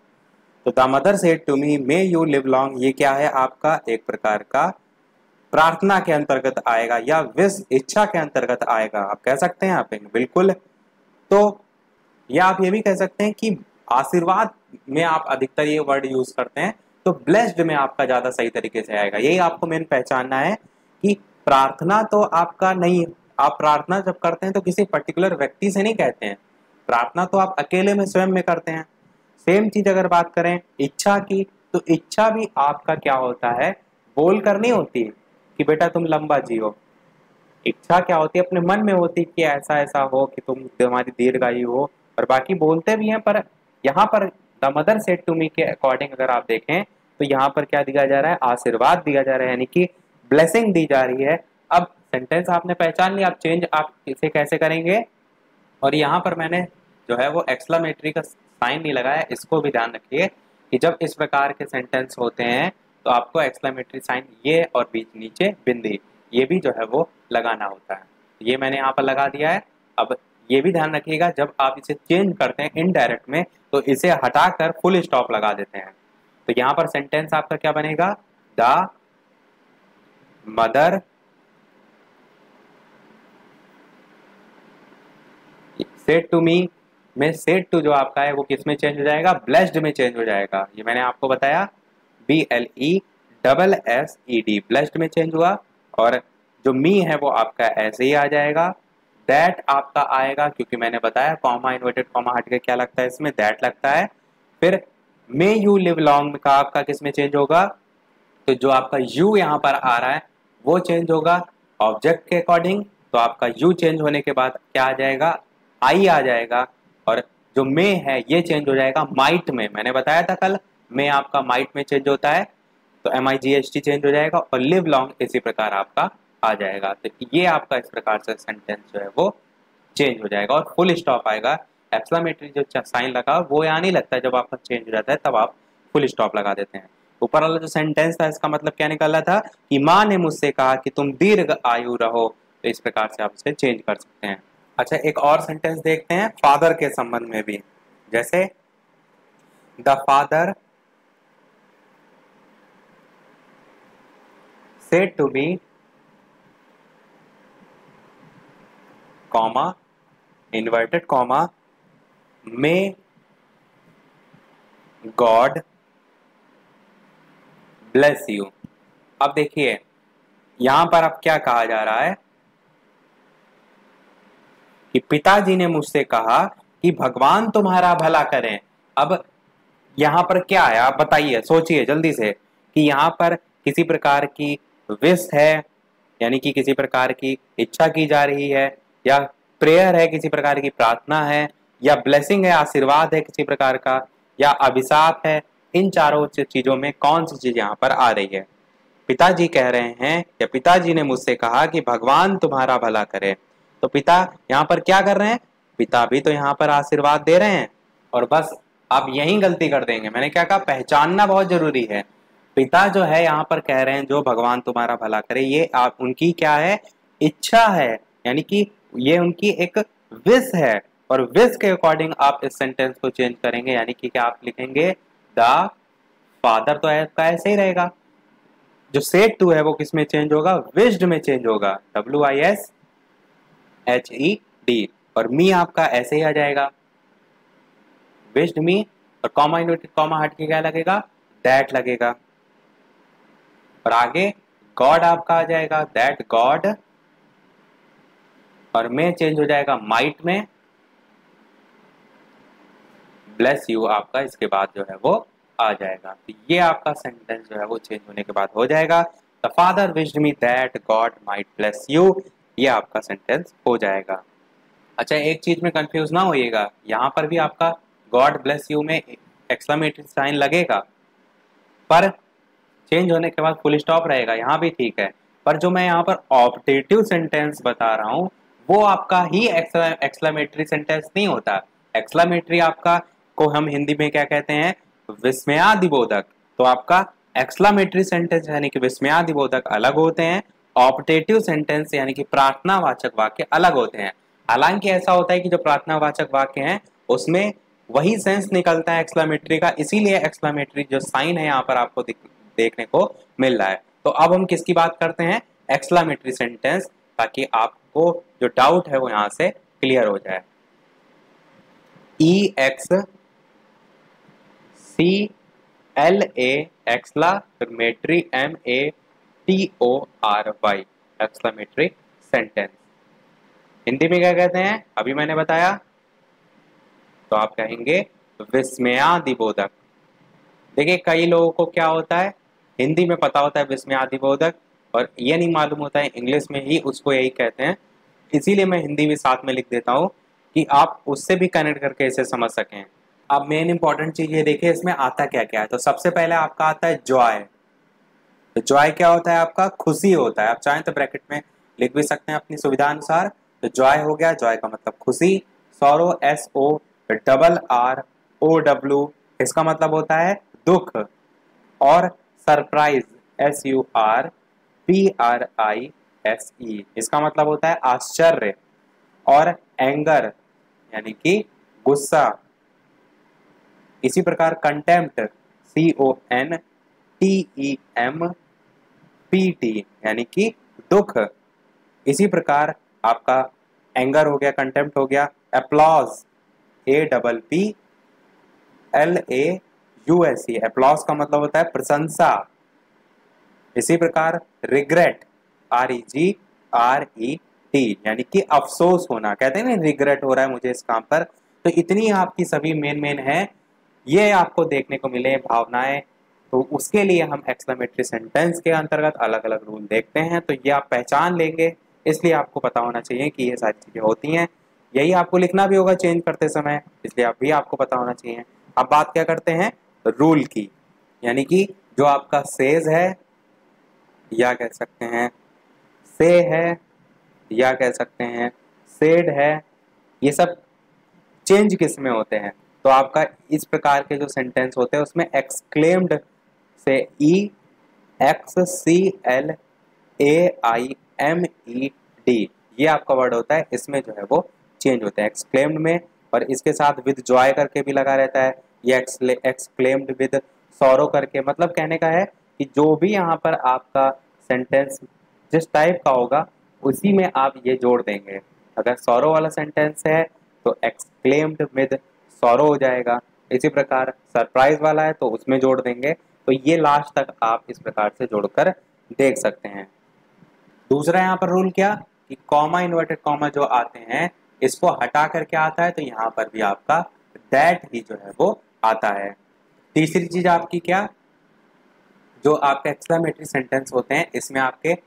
तो the mother said to me may you live long, ये क्या है? आपका एक प्रकार का प्रार्थना के अंतर्गत आएगा या विश, इच्छा के अंतर्गत आएगा, आप कह सकते हैं आप बिल्कुल। तो या आप ये भी कह सकते हैं कि आशीर्वाद में आप अधिकतर ये वर्ड यूज करते हैं, तो ब्लेस्ड में आपका ज्यादा सही तरीके से आएगा। यही आपको मेन पहचानना है कि प्रार्थना तो आपका नहीं, आप प्रार्थना जब करते हैं तो किसी पर्टिकुलर व्यक्ति से नहीं कहते हैं, प्रार्थना तो आप अकेले में स्वयं में करते हैं। सेम चीज अगर बात करें इच्छा की, तो इच्छा भी आपका क्या होता है? बोल कर नहीं होती कि बेटा तुम लंबा जियो। इच्छा क्या होती है? अपने मन में होती कि ऐसा ऐसा हो कि तुम्हारी दीर्घायु हो, और बाकी बोलते भी हैं। पर यहाँ पर the mother said to me के अकॉर्डिंग अगर आप देखें तो यहाँ पर क्या दिया जा रहा है? आशीर्वाद दिया जा रहा है, यानी कि ब्लेसिंग दी जा रही है। अब सेंटेंस आपने पहचान लिया, आप चेंज आप इसे कैसे करेंगे? और यहाँ पर मैंने जो है वो एक्सक्लेमेटरी का साइन नहीं लगाया, इसको भी ध्यान रखिए कि जब इस प्रकार के सेंटेंस होते हैं तो आपको एक्सक्लेमेटरी साइन ये और बीच नीचे बिंदी, ये भी जो है वो लगाना होता है। ये मैंने यहाँ पर लगा दिया है। अब ये भी ध्यान रखिएगा जब आप इसे चेंज करते हैं इनडायरेक्ट में, तो इसे हटाकर फुल स्टॉप लगा देते हैं। तो यहाँ पर सेंटेंस आपका क्या बनेगा? The mother said to me में सेड टू जो आपका है वो किस में चेंज हो जाएगा? ब्लेस्ड में चेंज हो जाएगा। ये मैंने आपको बताया, BLESSED, ब्लेस्ड में चेंज हुआ। और जो मी है वो आपका ऐसे ही आ जाएगा। दैट आपका आएगा, क्योंकि मैंने बताया कॉमा इन्वर्टेड कॉमा हट के क्या लगता है इसमें? दैट लगता है। फिर मे यू लिव लॉन्ग का आपका किस में चेंज होगा? तो जो आपका यू यहाँ पर आ रहा है वो चेंज होगा ऑब्जेक्ट के अकॉर्डिंग, तो आपका यू चेंज होने के बाद क्या आ जाएगा, आई आ जाएगा। और जो मे है ये चेंज हो जाएगा माइट में, मैंने बताया था कल, मे आपका माइट में चेंज होता है, तो MIGHT चेंज हो जाएगा, और लिव लॉन्ग इसी प्रकार आपका आ जाएगा। तो ये आपका इस प्रकार से सेंटेंस जो है वो चेंज हो जाएगा, और फुल स्टॉप आएगा। एक्सक्लेमेटरी जो साइन लगा वो यहाँ नहीं लगता, जब आपका चेंज हो जाता है तब आप फुल स्टॉप लगा देते हैं। ऊपर वाला जो सेंटेंस था इसका मतलब क्या निकल रहा था कि माँ ने मुझसे कहा कि तुम दीर्घ आयु रहो, तो इस प्रकार से आप इसे चेंज कर सकते हैं। अच्छा, एक और सेंटेंस देखते हैं फादर के संबंध में भी। जैसे the father said to B comma inverted comma may God bless you. अब देखिए यहां पर अब क्या कहा जा रहा है कि पिताजी ने मुझसे कहा कि भगवान तुम्हारा भला करें। अब यहां पर क्या है आप बताइए, सोचिए जल्दी से, कि यहां पर किसी प्रकार की विश है, यानी कि किसी प्रकार की इच्छा की जा रही है, या प्रेयर है, किसी प्रकार की प्रार्थना है, या ब्लेसिंग है, आशीर्वाद है किसी प्रकार का, या अभिशाप है। इन चारों चीजों में कौन सी चीज यहाँ पर आ रही है? पिताजी कह रहे हैं, या पिताजी ने मुझसे कहा कि भगवान तुम्हारा भला करे। तो पिता यहाँ पर क्या कर रहे हैं? पिता भी तो यहाँ पर आशीर्वाद दे रहे हैं। और बस आप यही गलती कर देंगे, मैंने क्या कहा, पहचानना बहुत जरूरी है। पिता जो है यहाँ पर कह रहे हैं जो भगवान तुम्हारा भला करे, ये आप उनकी क्या है, इच्छा है, यानी कि ये उनकी एक विश है। और विश के अकॉर्डिंग आप इस सेंटेंस को चेंज करेंगे, यानी कि क्या आप लिखेंगे, द फादर, तो आपका ऐसे ही रहेगा। जो सेड टू है वो किस में चेंज होगा, विश्ड में चेंज होगा, WISHED। और मी आपका ऐसे ही आ जाएगा, विश्ड मी, और कॉमा इन्वर्टेड कॉमा हट के क्या लगेगा, दैट लगेगा। और आगे गॉड आपका आ जाएगा, दैट गॉड, और में चेंज हो जाएगा माइट में, ब्लेस यू आपका इसके बाद जो है वो आ जाएगा। तो ये आपका सेंटेंस जो है वो चेंज होने के बाद हो जाएगा, the father wished me that God might bless you, ये आपका सेंटेंस हो जाएगा। अच्छा, एक चीज में कंफ्यूज ना होइएगा, यहाँ पर भी आपका गॉड ब्लेस यू में एक्सक्लेमेटरी साइन लगेगा, पर चेंज होने के बाद फुल स्टॉप रहेगा, यहाँ भी ठीक है। पर जो मैं यहाँ पर ऑप्टेटिव सेंटेंस बता रहा हूँ वो आपका ही एक्सक्लेमेटरी सेंटेंस नहीं होता। एक्सक्लेमेटरी आपका को हम हिंदी में क्या कहते हैं, विस्मयादिबोधक। तो आपका एक्सक्लेमेटरी सेंटेंस यानी कि विस्मयादिबोधक अलग होते हैं, ऑप्टेटिव सेंटेंस यानी कि प्रार्थनावाचक वाक्य अलग होते हैं। हालांकि ऐसा होता है कि जो प्रार्थनावाचक वाक्य हैं उसमें वही सेंस निकलता है एक्सक्लेमेटरी का, इसीलिए एक्सक्लेमेटरी जो साइन है यहाँ पर आपको देखने को मिल रहा है। तो अब हम किसकी बात करते हैं, एक्सक्लेमेटरी सेंटेंस, ताकि आपको जो डाउट है वो यहाँ से क्लियर हो जाए। EXCLA exclamatory MATORY exclamatory sentence Hindi में क्या कहते हैं अभी मैंने बताया, तो आप कहेंगे विस्मयादिबोधक। देखिए कई लोगों को क्या होता है, हिंदी में पता होता है विस्मयादिबोधक और ये नहीं मालूम होता है इंग्लिश में ही उसको यही कहते हैं, इसीलिए मैं हिंदी भी साथ में लिख देता हूँ कि आप उससे भी कनेक्ट करके इसे समझ सकें। अब मेन इंपॉर्टेंट चीज ये देखिए इसमें आता क्या क्या है। तो सबसे पहले आपका आता है जॉय। तो जॉय क्या होता है, आपका खुशी होता है, आप चाहें तो ब्रैकेट में लिख भी सकते हैं अपनी सुविधा अनुसार। तो जॉय हो गया, जॉय का मतलब खुशी। सॉरो SORROW इसका मतलब होता है दुख। और सरप्राइज SURPRISE इसका मतलब होता है आश्चर्य। और एंगर यानी कि गुस्सा। इसी प्रकार कंटेम्प्ट CONTEMPT यानी कि दुख। इसी प्रकार आपका एंगर हो गया, कंटेम्प्ट हो गया। एप्लॉज APPLAUSE एप्लॉज का मतलब होता है प्रशंसा। इसी प्रकार रिग्रेट REGRET यानी कि अफसोस होना, कहते हैं ना रिग्रेट हो रहा है मुझे इस काम पर। तो इतनी आपकी सभी मेन है, ये आपको देखने को मिले भावनाएं तो उसके लिए हम एक्सक्लेमेटरी सेंटेंस के अंतर्गत अलग अलग रूल देखते हैं, तो ये आप पहचान लेंगे, इसलिए आपको पता होना चाहिए कि ये सारी चीज़ें होती हैं। यही आपको लिखना भी होगा चेंज करते समय, इसलिए आप भी आपको पता होना चाहिए। अब बात क्या करते हैं रूल की, यानी कि जो आपका सेज है या कह सकते हैं से है या कह सकते हैं सेड है, ये सब चेंज किस में होते हैं? तो आपका इस प्रकार के जो सेंटेंस होते हैं उसमें एक्सक्लेम्ड से EXCLAIMED ये आपका वर्ड होता है, इसमें जो है वो चेंज होते हैं एक्सक्लेम्ड में, और इसके साथ विद जॉय करके भी लगा रहता है, ये एक्सक्लेम्ड विद सॉरो करके, मतलब कहने का है कि जो भी यहाँ पर आपका सेंटेंस जिस टाइप का होगा उसी में आप ये जोड़ देंगे। अगर सॉरो वाला सेंटेंस है तो एक्सक्लेम्ड विद सॉरो हो जाएगा, इसी प्रकार सरप्राइज वाला है तो उसमें जोड़ देंगे। तो ये लास्ट तक आप इस प्रकार से जोड़कर देख सकते हैं। दूसरा यहाँ पर रूल क्या कि कॉमा इन्वर्टेड कॉमा जो आते हैं इसको हटा कर क्या आता है, तो यहाँ पर भी आपका दैट ही जो है वो आता है। तीसरी चीज आपकी क्या, जो आपके एक्सक्लेमेटरी सेंटेंस होते हैं इसमें आपके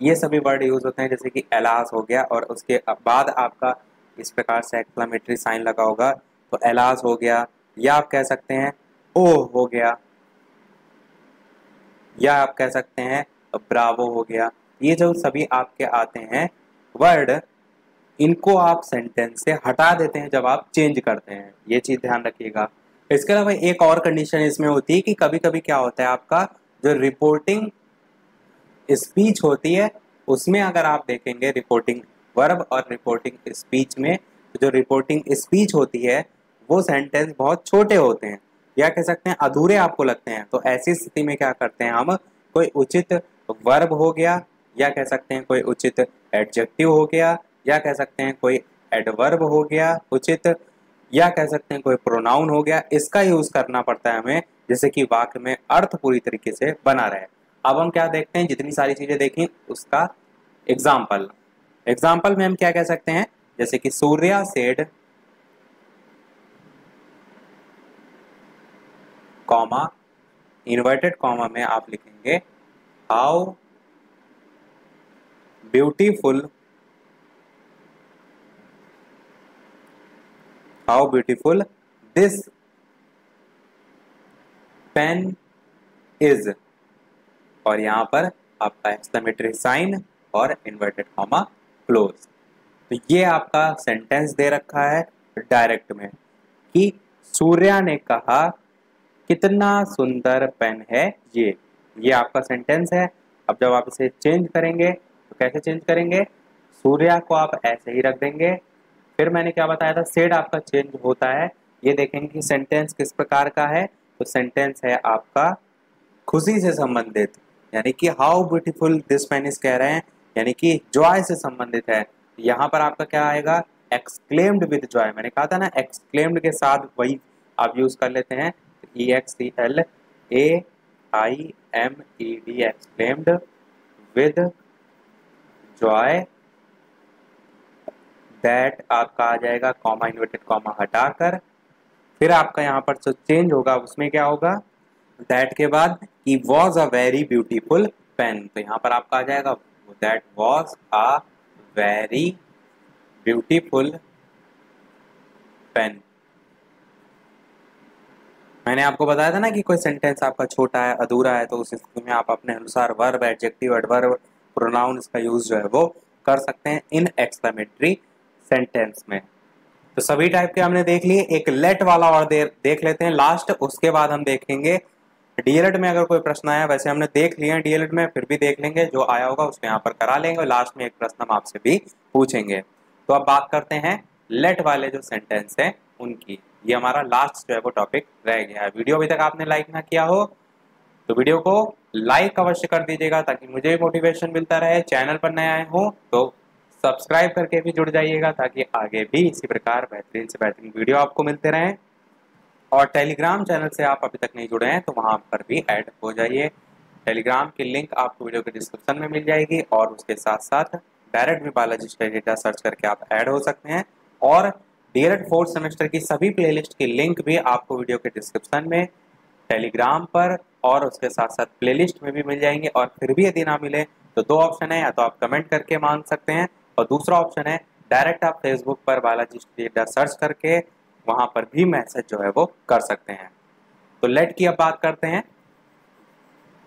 ये सभी वर्ड यूज होते हैं, जैसे कि एलास हो गया और उसके बाद आपका इस प्रकार से एक्सक्लेमेटरी साइन लगा होगा, तो एलास हो गया, या आप कह सकते हैं ओ हो गया, या आप कह सकते हैं ब्रावो हो गया। ये जो सभी आपके आते हैं वर्ड, इनको आप सेंटेंस से हटा देते हैं जब आप चेंज करते हैं, ये चीज ध्यान रखिएगा। इसके अलावा एक और कंडीशन इसमें होती है कि कभी कभी क्या होता है आपका जो रिपोर्टिंग स्पीच होती है उसमें अगर आप देखेंगे रिपोर्टिंग वर्ब और रिपोर्टिंग स्पीच में, जो रिपोर्टिंग स्पीच होती है वो सेंटेंस बहुत छोटे होते हैं या कह सकते हैं अधूरे आपको लगते हैं। तो ऐसी स्थिति में क्या करते हैं हम, कोई उचित वर्ब हो गया, या कह सकते हैं कोई उचित एडजेक्टिव हो गया, या कह सकते हैं कोई एडवर्ब हो गया उचित, या कह सकते हैं कोई प्रोनाउन हो गया, इसका यूज करना पड़ता है हमें, जैसे कि वाक्य में अर्थ पूरी तरीके से बना रहे। अब हम क्या देखते हैं, जितनी सारी चीजें देखी उसका एग्जाम्पल। एग्जाम्पल में हम क्या कह सकते हैं, जैसे कि Surya said comma inverted comma में आप लिखेंगे how beautiful, how beautiful this pen is, और यहां पर आपका एक्सक्लेमेटरी साइन और इन्वर्टेड कॉमा क्लोज। तो ये आपका सेंटेंस दे रखा है डायरेक्ट में कि सूर्या ने कहा कितना सुंदर पेन है ये आपका सेंटेंस है। अब जब आप इसे चेंज करेंगे तो कैसे चेंज करेंगे, सूर्या को आप ऐसे ही रख देंगे, फिर मैंने क्या बताया था सेड आपका चेंज होता है। ये देखेंगे कि सेंटेंस किस प्रकार का है, तो सेंटेंस है आपका खुशी से संबंधित, यानी कि how beautiful this pen is कह रहे हैं, यानी कि जॉय से संबंधित है। यहाँ पर आपका क्या आएगा, एक्सक्लेम्ड विद जॉय। मैंने कहा था ना एक्सक्लेम्ड के साथ वही आप यूज कर लेते हैं, EXCLAIMED exclaimed with Joy, that आपका आ जाएगा कॉमा इन्वर्टेड कॉमा हटाकर, फिर आपका यहाँ पर जो चेंज होगा उसमें क्या होगा, दैट के बाद he was a very beautiful pen, तो यहाँ पर आपका आ जाएगा that was a very beautiful pen. मैंने आपको बताया था ना कि कोई सेंटेंस आपका छोटा है अधूरा है तो उस स्थिति में आप अपने अनुसार वर्ब एडजेक्टिव एडवर्ब प्रोनाउन इसका यूज जो है वो कर सकते हैं इन एक्सक्लेमेटरी सेंटेंस में। तो सभी टाइप के हमने देख लिए, एक लेट वाला और देख लेते हैं लास्ट, उसके बाद हम देखेंगे डीएलएड में अगर कोई प्रश्न आया, वैसे हमने देख लिए हैं डीएलएड में, फिर भी देख लेंगे जो आया होगा उसको यहाँ पर करा लेंगे और लास्ट में एक प्रश्न हम आपसे भी पूछेंगे। तो अब बात करते हैं लेट वाले जो सेंटेंस है उनकी, ये हमारा लास्ट जो है वो टॉपिक रह गया है। वीडियो अभी तक आपने लाइक ना किया हो तो वीडियो को लाइक अवश्य कर दीजिएगा ताकि मुझे भी मोटिवेशन मिलता रहे। चैनल पर नए आए हो तो सब्सक्राइब करके भी जुड़ जाइएगा ताकि आगे भी इसी प्रकार बेहतरीन से बेहतरीन वीडियो आपको मिलते रहें। और टेलीग्राम चैनल से आप अभी तक नहीं जुड़े हैं तो वहां पर भी ऐड हो जाइए। टेलीग्राम की लिंक आपको वीडियो के डिस्क्रिप्शन में मिल जाएगी और उसके साथ साथ डायरेक्ट भी बालाजी स्टडी डेटा सर्च करके आप ऐड हो सकते हैं। और डीएलएड फोर्थ सेमेस्टर की सभी प्लेलिस्ट की लिंक भी आपको वीडियो के डिस्क्रिप्शन में टेलीग्राम पर और उसके साथ साथ प्लेलिस्ट में भी मिल जाएंगे। और फिर भी यदि ना मिले तो दो ऑप्शन है, या तो आप कमेंट करके मांग सकते हैं, और दूसरा ऑप्शन है डायरेक्ट आप फेसबुक पर बालाजी स्टडी अड्डा सर्च करके वहां पर भी मैसेज जो है वो कर सकते हैं। तो लेट की अब बात करते हैं।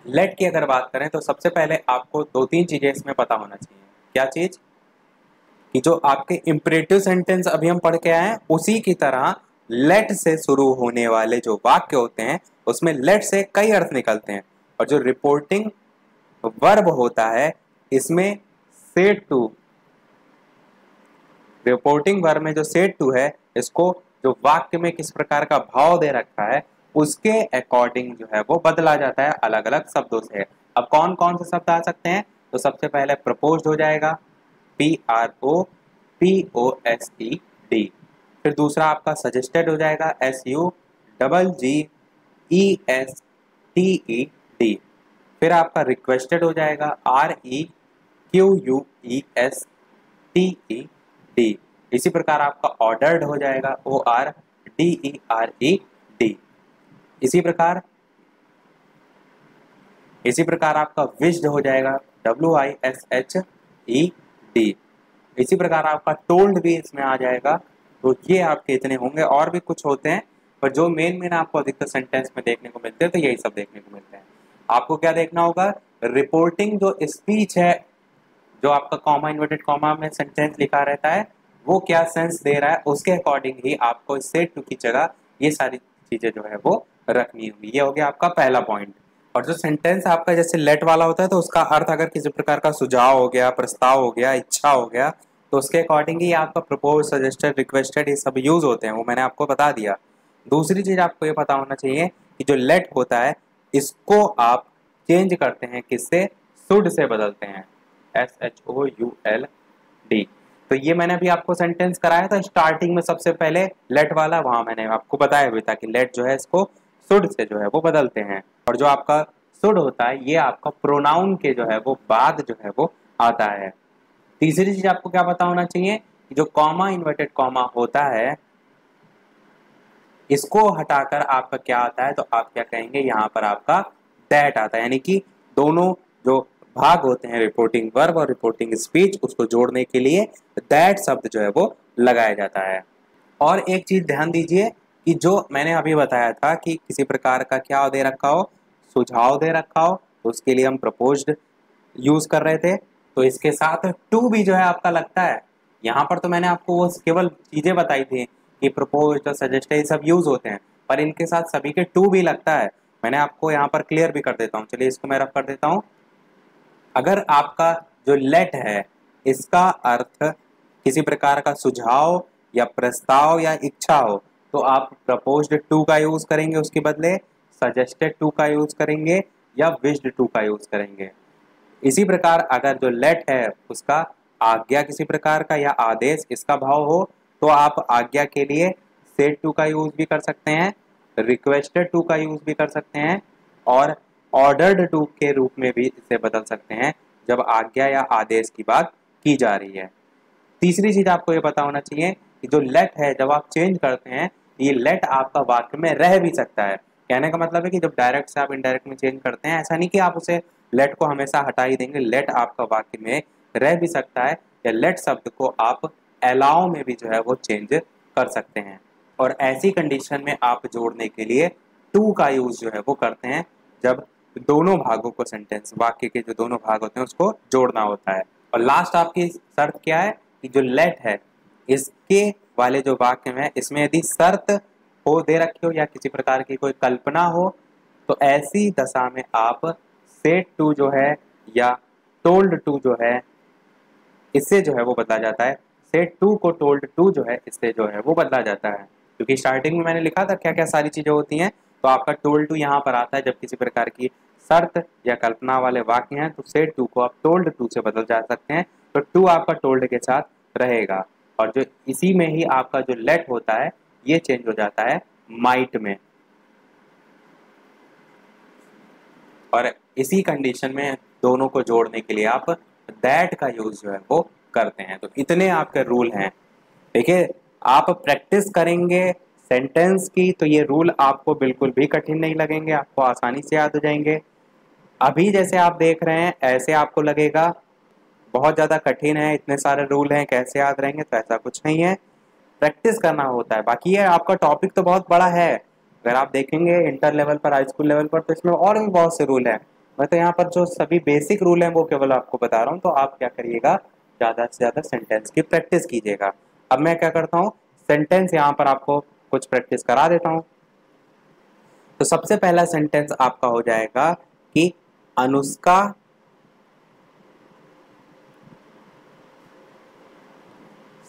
लेट की अगर बात करें तो सबसे पहले आपको दो तीन चीजें इसमें पता होना चाहिए। क्या चीज? कि जो आपके इंपरेटिव सेंटेंस अभी हम पढ़ के आए हैं उसी की तरह लेट से शुरू होने वाले जो वाक्य होते हैं उसमें लेट से कई अर्थ निकलते हैं। और जो रिपोर्टिंग वर्ब होता है इसमें सेड टू, रिपोर्टिंग वर्ब में जो सेड टू है इसको जो वाक्य में किस प्रकार का भाव दे रखा है उसके अकॉर्डिंग जो है वो बदला जाता है अलग अलग शब्दों से। अब कौन कौन से शब्द आ सकते हैं? तो सबसे पहले प्रपोज्ड हो जाएगा, PROPOSED। फिर दूसरा आपका सजेस्टेड हो जाएगा, SUGGESTED। फिर आपका रिक्वेस्टेड हो जाएगा, REQUESTED। इसी प्रकार आपका ऑर्डर्ड हो जाएगा, ORDERED। इसी प्रकार आपका विश्ड हो जाएगा, WISHED। इसी प्रकार आपका टोल्ड भी इसमें आ जाएगा। तो ये आपके इतने होंगे, और भी कुछ होते हैं पर जो मेन आपको अधिकतर सेंटेंस में देखने को मिलते हैं तो यही सब देखने को मिलते हैं। आपको क्या देखना होगा? रिपोर्टिंग जो स्पीच है, जो आपका कॉमा इन्वर्टेड कॉमा में सेंटेंस लिखा रहता है वो क्या सेंस दे रहा है उसके अकॉर्डिंग ही आपको सेड टू की जगह ये सारी चीजें जो है वो रखनी होगी। ये हो गया आपका पहला पॉइंट। और जो सेंटेंस आपका जैसे लेट वाला होता है तो उसका अर्थ अगर किसी प्रकार का सुझाव हो गया, प्रस्ताव हो गया, इच्छा हो गया तो उसके अकॉर्डिंग ही आपका प्रपोज, सजेस्टेड, रिक्वेस्टेड ये सब यूज होते हैं, वो मैंने आपको बता दिया। दूसरी चीज आपको ये पता होना चाहिए कि जो लेट होता है इसको आप चेंज करते हैं, किससे? शुड से बदलते हैं, SHOULD। तो ये मैंने अभी आपको सेंटेंस कराया था स्टार्टिंग में, सबसे पहले लेट वाला, वहां मैंने आपको बताया भी था कि लेट जो है इसको शुड से जो है वो बदलते हैं। और जो आपका शुड होता है ये आपका प्रोनाउन के जो है वो बाद जो है वो आता है। तीसरी चीज आपको क्या पता होना चाहिए कि जो कॉमा इन्वर्टेड कॉमा होता है इसको हटाकर आपका क्या आता है? तो आप क्या कहेंगे? यहाँ पर आपका दैट आता है, यानी कि दोनों जो भाग होते हैं रिपोर्टिंग वर्ब और रिपोर्टिंग स्पीच उसको जोड़ने के लिए दैट शब्द जो है वो लगाया जाता है। और एक चीज ध्यान दीजिए कि जो मैंने अभी बताया था कि किसी प्रकार का क्या दे रखा हो, सुझाव दे रखा हो, तो उसके लिए हम प्रपोज्ड यूज कर रहे थे। तो इसके साथ टू भी जो है आपका लगता है। यहाँ पर तो मैंने आपको वो केवल चीजें बताई थी कि प्रपोज्ड और सजेस्टेड सब यूज होते हैं, पर इनके साथ सभी के टू भी लगता है। मैंने आपको यहाँ पर क्लियर भी कर देता हूँ, चलिए इसको मैं रफ कर देता हूँ। अगर आपका जो लेट है इसका अर्थ किसी प्रकार का सुझाव या प्रस्ताव या इच्छा हो तो आप प्रपोज्ड टू का यूज करेंगे, उसके बदले सजेस्टेड टू का यूज करेंगे या विश्ड टू का यूज करेंगे। इसी प्रकार अगर जो लेट है उसका आज्ञा किसी प्रकार का या आदेश इसका भाव हो तो आप आज्ञा के लिए सेड टू का यूज भी कर सकते हैं, रिक्वेस्टेड टू का यूज भी कर सकते हैं, और ऑर्डर्ड टू के रूप में भी इसे बदल सकते हैं जब आज्ञा या आदेश की बात की जा रही है। तीसरी चीज आपको ये पता होना चाहिए कि जो लेट है जब आप चेंज करते हैं ये लेट आपका वाक्य में रह भी सकता है। कहने का मतलब है कि जब डायरेक्ट से आप इनडायरेक्ट में चेंज करते हैं, ऐसा नहीं कि आप उसे लेट को हमेशा हटा ही देंगे, लेट आपका वाक्य में रह भी सकता है, या लेट शब्द को आप अलाउ में भी जो है वो चेंज कर सकते हैं। और ऐसी कंडीशन में आप जोड़ने के लिए टू का यूज जो है वो करते हैं जब दोनों भागों को, सेंटेंस वाक्य के जो दोनों भाग होते हैं उसको जोड़ना होता है। और लास्ट आपकी शर्त क्या है कि जो लेट है इसके वाले जो वाक्य में इसमें यदि शर्त हो दे रखी हो या किसी प्रकार की कोई कल्पना हो तो ऐसी दशा में आप सेड टू जो है या टोल्ड टू जो है इससे जो है वो बदला जाता है। सेड टू को टोल्ड टू जो है इससे जो है वो बदला जाता है, क्योंकि स्टार्टिंग में मैंने लिखा था क्या क्या सारी चीजें होती हैं। तो आपका टोल्ड टू यहाँ पर आता है जब किसी प्रकार की शर्त या कल्पना वाले वाक्य हैं तो सेड टू को आप टोल्ड टू से बदल जा सकते हैं। तो टू आपका टोल्ड के साथ रहेगा, और जो इसी में ही आपका जो लेट होता है ये चेंज हो जाता है माइट में। और इसी कंडीशन में दोनों को जोड़ने के लिए आप दैट का यूज जो है वो करते हैं। तो इतने आपके रूल हैं। देखिए आप प्रैक्टिस करेंगे सेंटेंस की, तो ये रूल आपको बिल्कुल भी कठिन नहीं लगेंगे, आपको आसानी से याद हो जाएंगे। अभी जैसे आप देख रहे हैं ऐसे आपको लगेगा बहुत ज़्यादा कठिन है, इतने सारे रूल हैं कैसे याद रहेंगे, तो ऐसा कुछ नहीं है, प्रैक्टिस करना होता है। बाकी ये आपका टॉपिक तो बहुत बड़ा है, अगर आप देखेंगे इंटर लेवल पर, हाई स्कूल लेवल पर, तो इसमें और भी बहुत से रूल हैं। मैं तो यहाँ पर जो सभी बेसिक रूल हैं वो केवल आपको बता रहा हूँ, तो आप क्या करिएगा, ज़्यादा से ज़्यादा सेंटेंस की प्रैक्टिस कीजिएगा। अब मैं क्या करता हूँ, सेंटेंस यहाँ पर आपको कुछ प्रैक्टिस करा देता हूँ। तो सबसे पहला सेंटेंस आपका हो जाएगा कि Anushka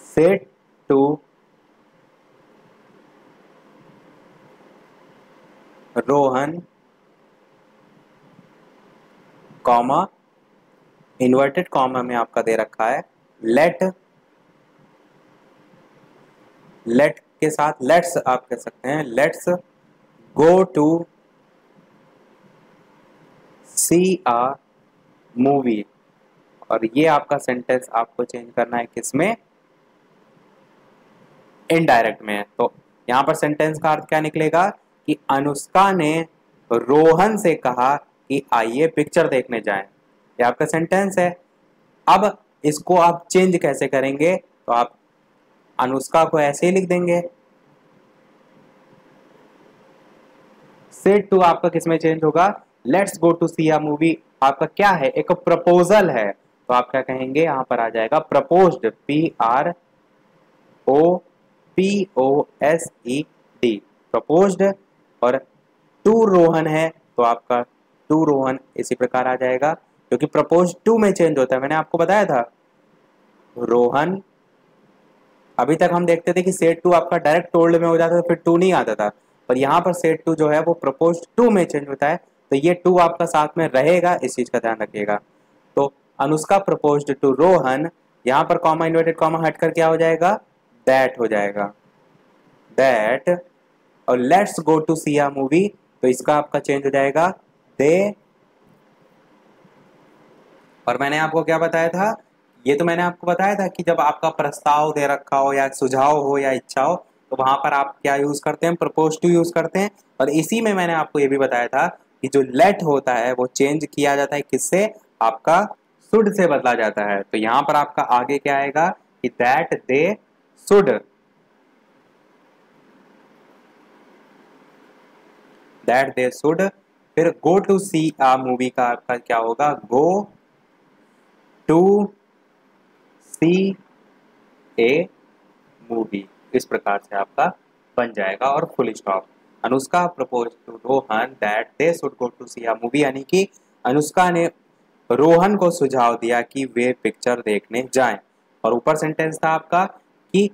said to Rohan comma, inverted comma में आपका दे रखा है लेट, लेट के साथ लेट्स आप कह सकते हैं, let's go to see a movie. और ये आपका सेंटेंस आपको चेंज करना है किसमें, इनडायरेक्ट में है। तो यहाँ पर सेंटेंस का अर्थ क्या निकलेगा कि अनुष्का ने रोहन से कहा कि आइए पिक्चर देखने जाएं। ये आपका सेंटेंस है। अब इसको आप चेंज कैसे करेंगे, तो आप अनुष्का को ऐसे ही लिख देंगे, सेड टू आपका किसमें चेंज होगा, let's go to see a movie. आपका क्या है, एक प्रपोजल है, तो आप क्या कहेंगे, यहां पर आ जाएगा प्रपोज्ड, PROPOSED, प्रपोज्ड। और टू रोहन है तो आपका टू रोहन इसी प्रकार आ जाएगा, क्योंकि प्रपोज टू में चेंज होता है, मैंने आपको बताया था। रोहन, अभी तक हम देखते थे कि सेट टू आपका डायरेक्ट टोल्ड में हो जाता था, फिर टू नहीं आता था, पर यहाँ पर सेट टू जो है वो प्रपोज टू में चेंज होता है, तो ये टू आपका साथ में रहेगा, इस चीज का ध्यान रखिएगा। तो अनुष्का प्रपोज्ड टू रोहन, यहाँ पर कॉमा इन्वर्टेड कॉमा हटकर क्या हो जाएगा, दैट हो जाएगा, दैट। और let's go to see a movie, तो इसका आपका चेंज हो जाएगा दे। और मैंने आपको क्या बताया था, ये तो मैंने आपको बताया था कि जब आपका प्रस्ताव दे रखा हो या सुझाव हो या इच्छा हो, तो वहां पर आप क्या यूज करते हैं, प्रपोज टू यूज करते हैं। और इसी में मैंने आपको ये भी बताया था कि जो लेट होता है वो चेंज किया जाता है किससे, आपका शुड से बदला जाता है। तो यहाँ पर आपका आगे क्या आएगा कि that they should, that they should. फिर गो टू सी आ मूवी का आपका क्या होगा, गो टू सी ए मूवी, इस प्रकार से आपका बन जाएगा। और full stop, Anushka propose to Rohan that they should go to see a movie, यानी कि अनुष्का ने रोहन को सुझाव दिया कि वे पिक्चर देखने जाएं। और ऊपर सेंटेंस था आपका कि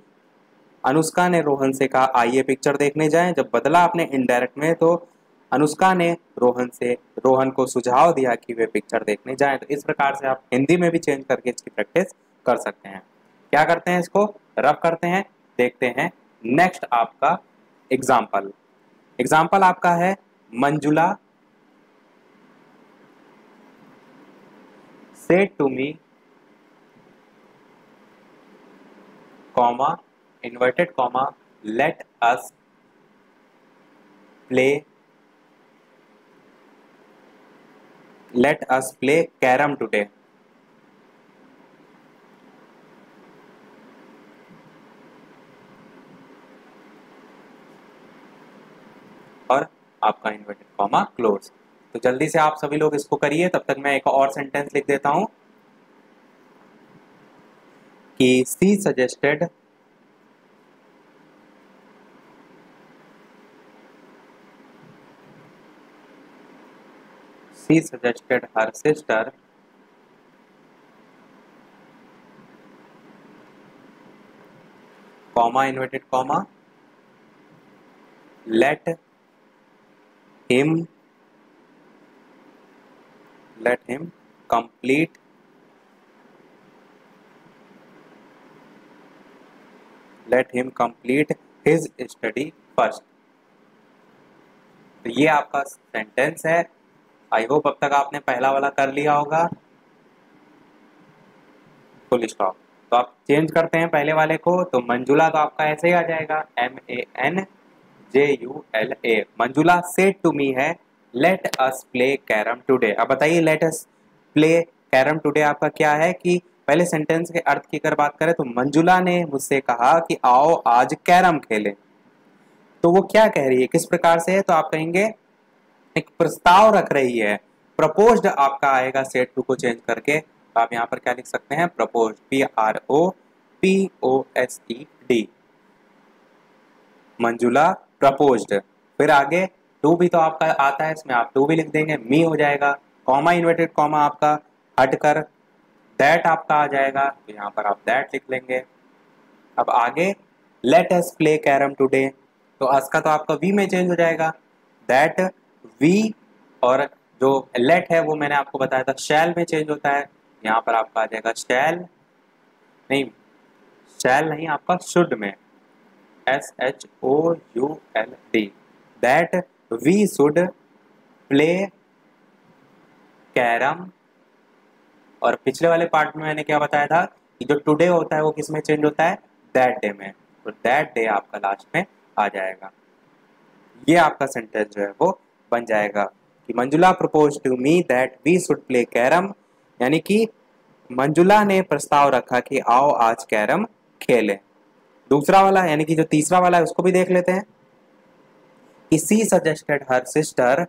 अनुष्का ने रोहन से कहा आइए पिक्चर देखने जाएं, जब बदला आपने इनडायरेक्ट में, तो अनुष्का ने रोहन को सुझाव दिया कि वे पिक्चर देखने जाएं। तो इस प्रकार से आप हिंदी में भी चेंज करके इसकी प्रैक्टिस कर सकते हैं। क्या करते हैं, इसको रफ करते हैं, देखते हैं। नेक्स्ट आपका एग्जाम्पल, एग्जाम्पल आपका है Manjula said to me comma inverted comma let us play, let us play carrom today. और आपका इन्वर्टेड कॉमा क्लोज। तो जल्दी से आप सभी लोग इसको करिए, तब तक मैं एक और सेंटेंस लिख देता हूं कि she suggested her sister comma inverted comma let him, let him complete let him complete his study first। तो ये आपका सेंटेंस है। आई होप अब तक आपने पहला वाला कर लिया होगा, फुल स्टॉप। तो आप चेंज करते हैं पहले वाले को, तो मंजुला तो आपका ऐसे ही आ जाएगा MAN, JULA। Manjula said to me है let us play carrom today. अब बताइए let us play carrom today आपका क्या है कि पहले सेंटेंस के अर्थ की अगर बात करें तो मंजुला ने मुझसे कहा कि आओ आज कैरम खेलें। तो वो क्या कह रही है, किस प्रकार से है, तो आप कहेंगे एक प्रस्ताव रख रही है। प्रपोज्ड आपका आएगा सेड टू को चेंज करके, तो आप यहाँ पर क्या लिख सकते हैं, प्रपोज्ड, PROPOSED, मंजुला प्रपोज्ड। फिर आगे टू भी तो आपका आता है, इसमें आप टू भी लिख देंगे, मी हो जाएगा, कॉमा इन्वर्टेड कॉमा आपका हटकर दैट आपका आ जाएगा, तो यहाँ पर आप दैट लिख लेंगे। अब आगे late us play carrom today, तो अस का तो आपका वी में चेंज हो जाएगा, दैट वी, और जो लेट है वो मैंने आपको बताया था शैल में चेंज होता है, यहाँ पर आपका आ जाएगा शैल नहीं, शैल नहीं आपका शुड में, SHOULD, that we should play carrom. और पिछले वाले पार्ट में मैंने क्या बताया था कि जो टुडे होता है वो किस में चेंज होता है, दैट डे में, तो दैट डे आपका लास्ट में आ जाएगा। ये आपका सेंटेंस जो है वो बन जाएगा कि Manjula propose to me that we should play carrom, यानी कि मंजुला ने प्रस्ताव रखा कि आओ आज कैरम खेलें। दूसरा वाला यानी कि जो तीसरा वाला है उसको भी देख लेते हैं कि सी सजेस्टेड हर सिस्टर,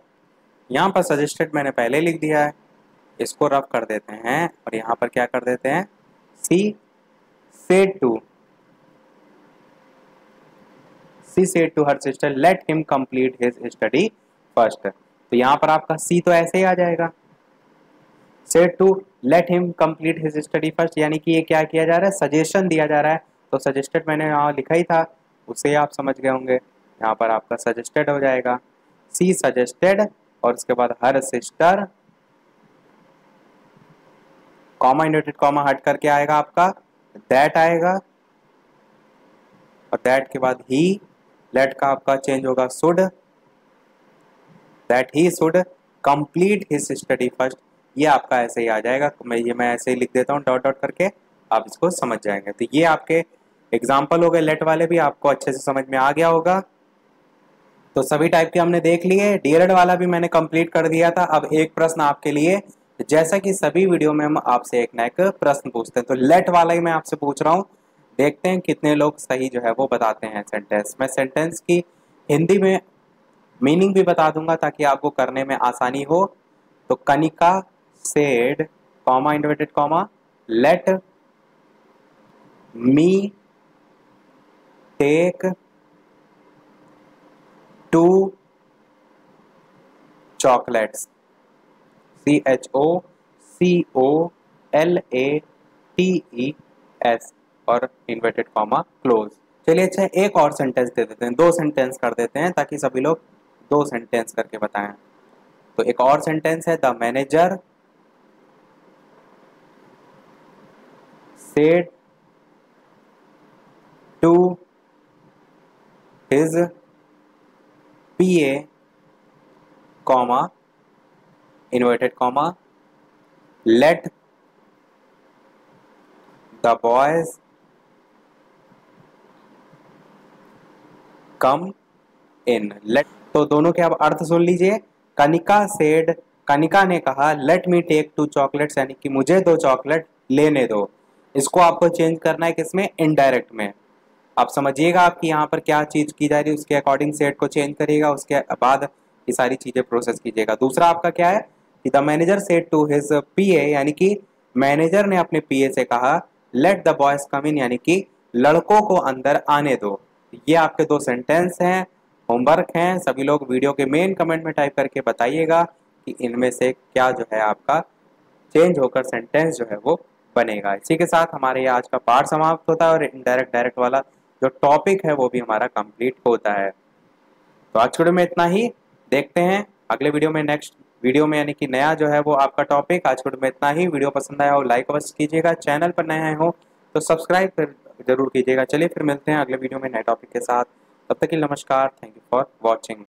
यहाँ पर सजेस्टेड मैंने पहले लिख दिया है, इसको रफ कर देते हैं और यहाँ पर क्या कर देते हैं, she said to her sister let him complete his study first, तो यहाँ पर आपका सी तो ऐसे ही आ जाएगा, said to let him complete his study first, यानी कि ये क्या किया जा रहा है, सजेशन दिया जा रहा है, तो सजेस्टेड मैंने यहाँ लिखा ही था, उससे आप समझ गए होंगे, यहाँ पर आपका सजेस्टेड हो जाएगा, सी सजेस्टेड, और उसके बाद हर सिस्टर, कॉमा इन्वर्टेड कॉमा हट करके आएगा आपका दैट आएगा, और दैट के बाद ही, लेट का आपका चेंज होगा should, that he should complete his study first, ये आपका ऐसे ही आ जाएगा, मैं ऐसे ही लिख देता हूँ डॉट डॉट करके, आप इसको समझ जाएंगे। तो ये आपके एग्जाम्पल हो गए, लेट वाले भी आपको अच्छे से समझ में आ गया होगा। तो सभी टाइप के हमने देख लिए, डीएलएड वाला भी मैंने कंप्लीट कर दिया था। अब एक प्रश्न आपके लिए, जैसा कि सभी वीडियो में हम आपसे एक ना एक प्रश्न पूछते हैं, तो लेट वाला ही मैं आपसे पूछ रहा हूँ, देखते हैं कितने लोग सही जो है वो बताते हैं सेंटेंस। मैं सेंटेंस की हिंदी में मीनिंग भी बता दूंगा ताकि आपको करने में आसानी हो। तो Kanika said, comma inverted comma, let me take 2 chocolates, CHOCOLATES, और इन्वर्टेड कॉमा क्लोज। चलिए अच्छा एक और सेंटेंस दे देते हैं, 2 सेंटेंस कर देते हैं ताकि सभी लोग 2 सेंटेंस करके बताएं। तो एक और सेंटेंस है, the manager said to his PA, comma inverted comma, let the boys come in. Let, तो दोनों के अब अर्थ सुन लीजिए। कनिका सेड, कनिका ने कहा, लेट मी टेक 2 चॉकलेट्स, यानी कि मुझे 2 चॉकलेट लेने दो। इसको आपको चेंज करना है किसमें, इनडायरेक्ट में। आप समझिएगा आपकी यहाँ पर क्या चीज की जा रही है, उसके अकॉर्डिंग सेड को चेंज करिएगा, उसके बाद ये सारी चीजें प्रोसेस कीजिएगा। दूसरा आपका क्या है कि the manager said to his PA, यानी कि मैनेजर ने अपने PA से कहा, let the boys come in, यानी कि लड़कों को अंदर आने दो। ये आपके 2 सेंटेंस हैं, होमवर्क हैं, सभी लोग वीडियो के मेन कमेंट में टाइप करके बताइएगा कि इनमें से क्या जो है आपका चेंज होकर सेंटेंस जो है वो बनेगा। इसी के साथ हमारे ये आज का पार्ट समाप्त होता है और इनडायरेक्ट डायरेक्ट वाला जो टॉपिक है वो भी हमारा कंप्लीट होता है। तो आज के वीडियो में इतना ही, देखते हैं अगले वीडियो में, नेक्स्ट वीडियो में, यानी कि नया जो है वो आपका टॉपिक। आज के वीडियो में इतना ही, वीडियो पसंद आया हो लाइक अवश्य कीजिएगा, चैनल पर नए आए हो तो सब्सक्राइब जरूर कीजिएगा। चलिए फिर मिलते हैं अगले वीडियो में नए टॉपिक के साथ, तब तक के लिए नमस्कार, थैंक यू फॉर वॉचिंग।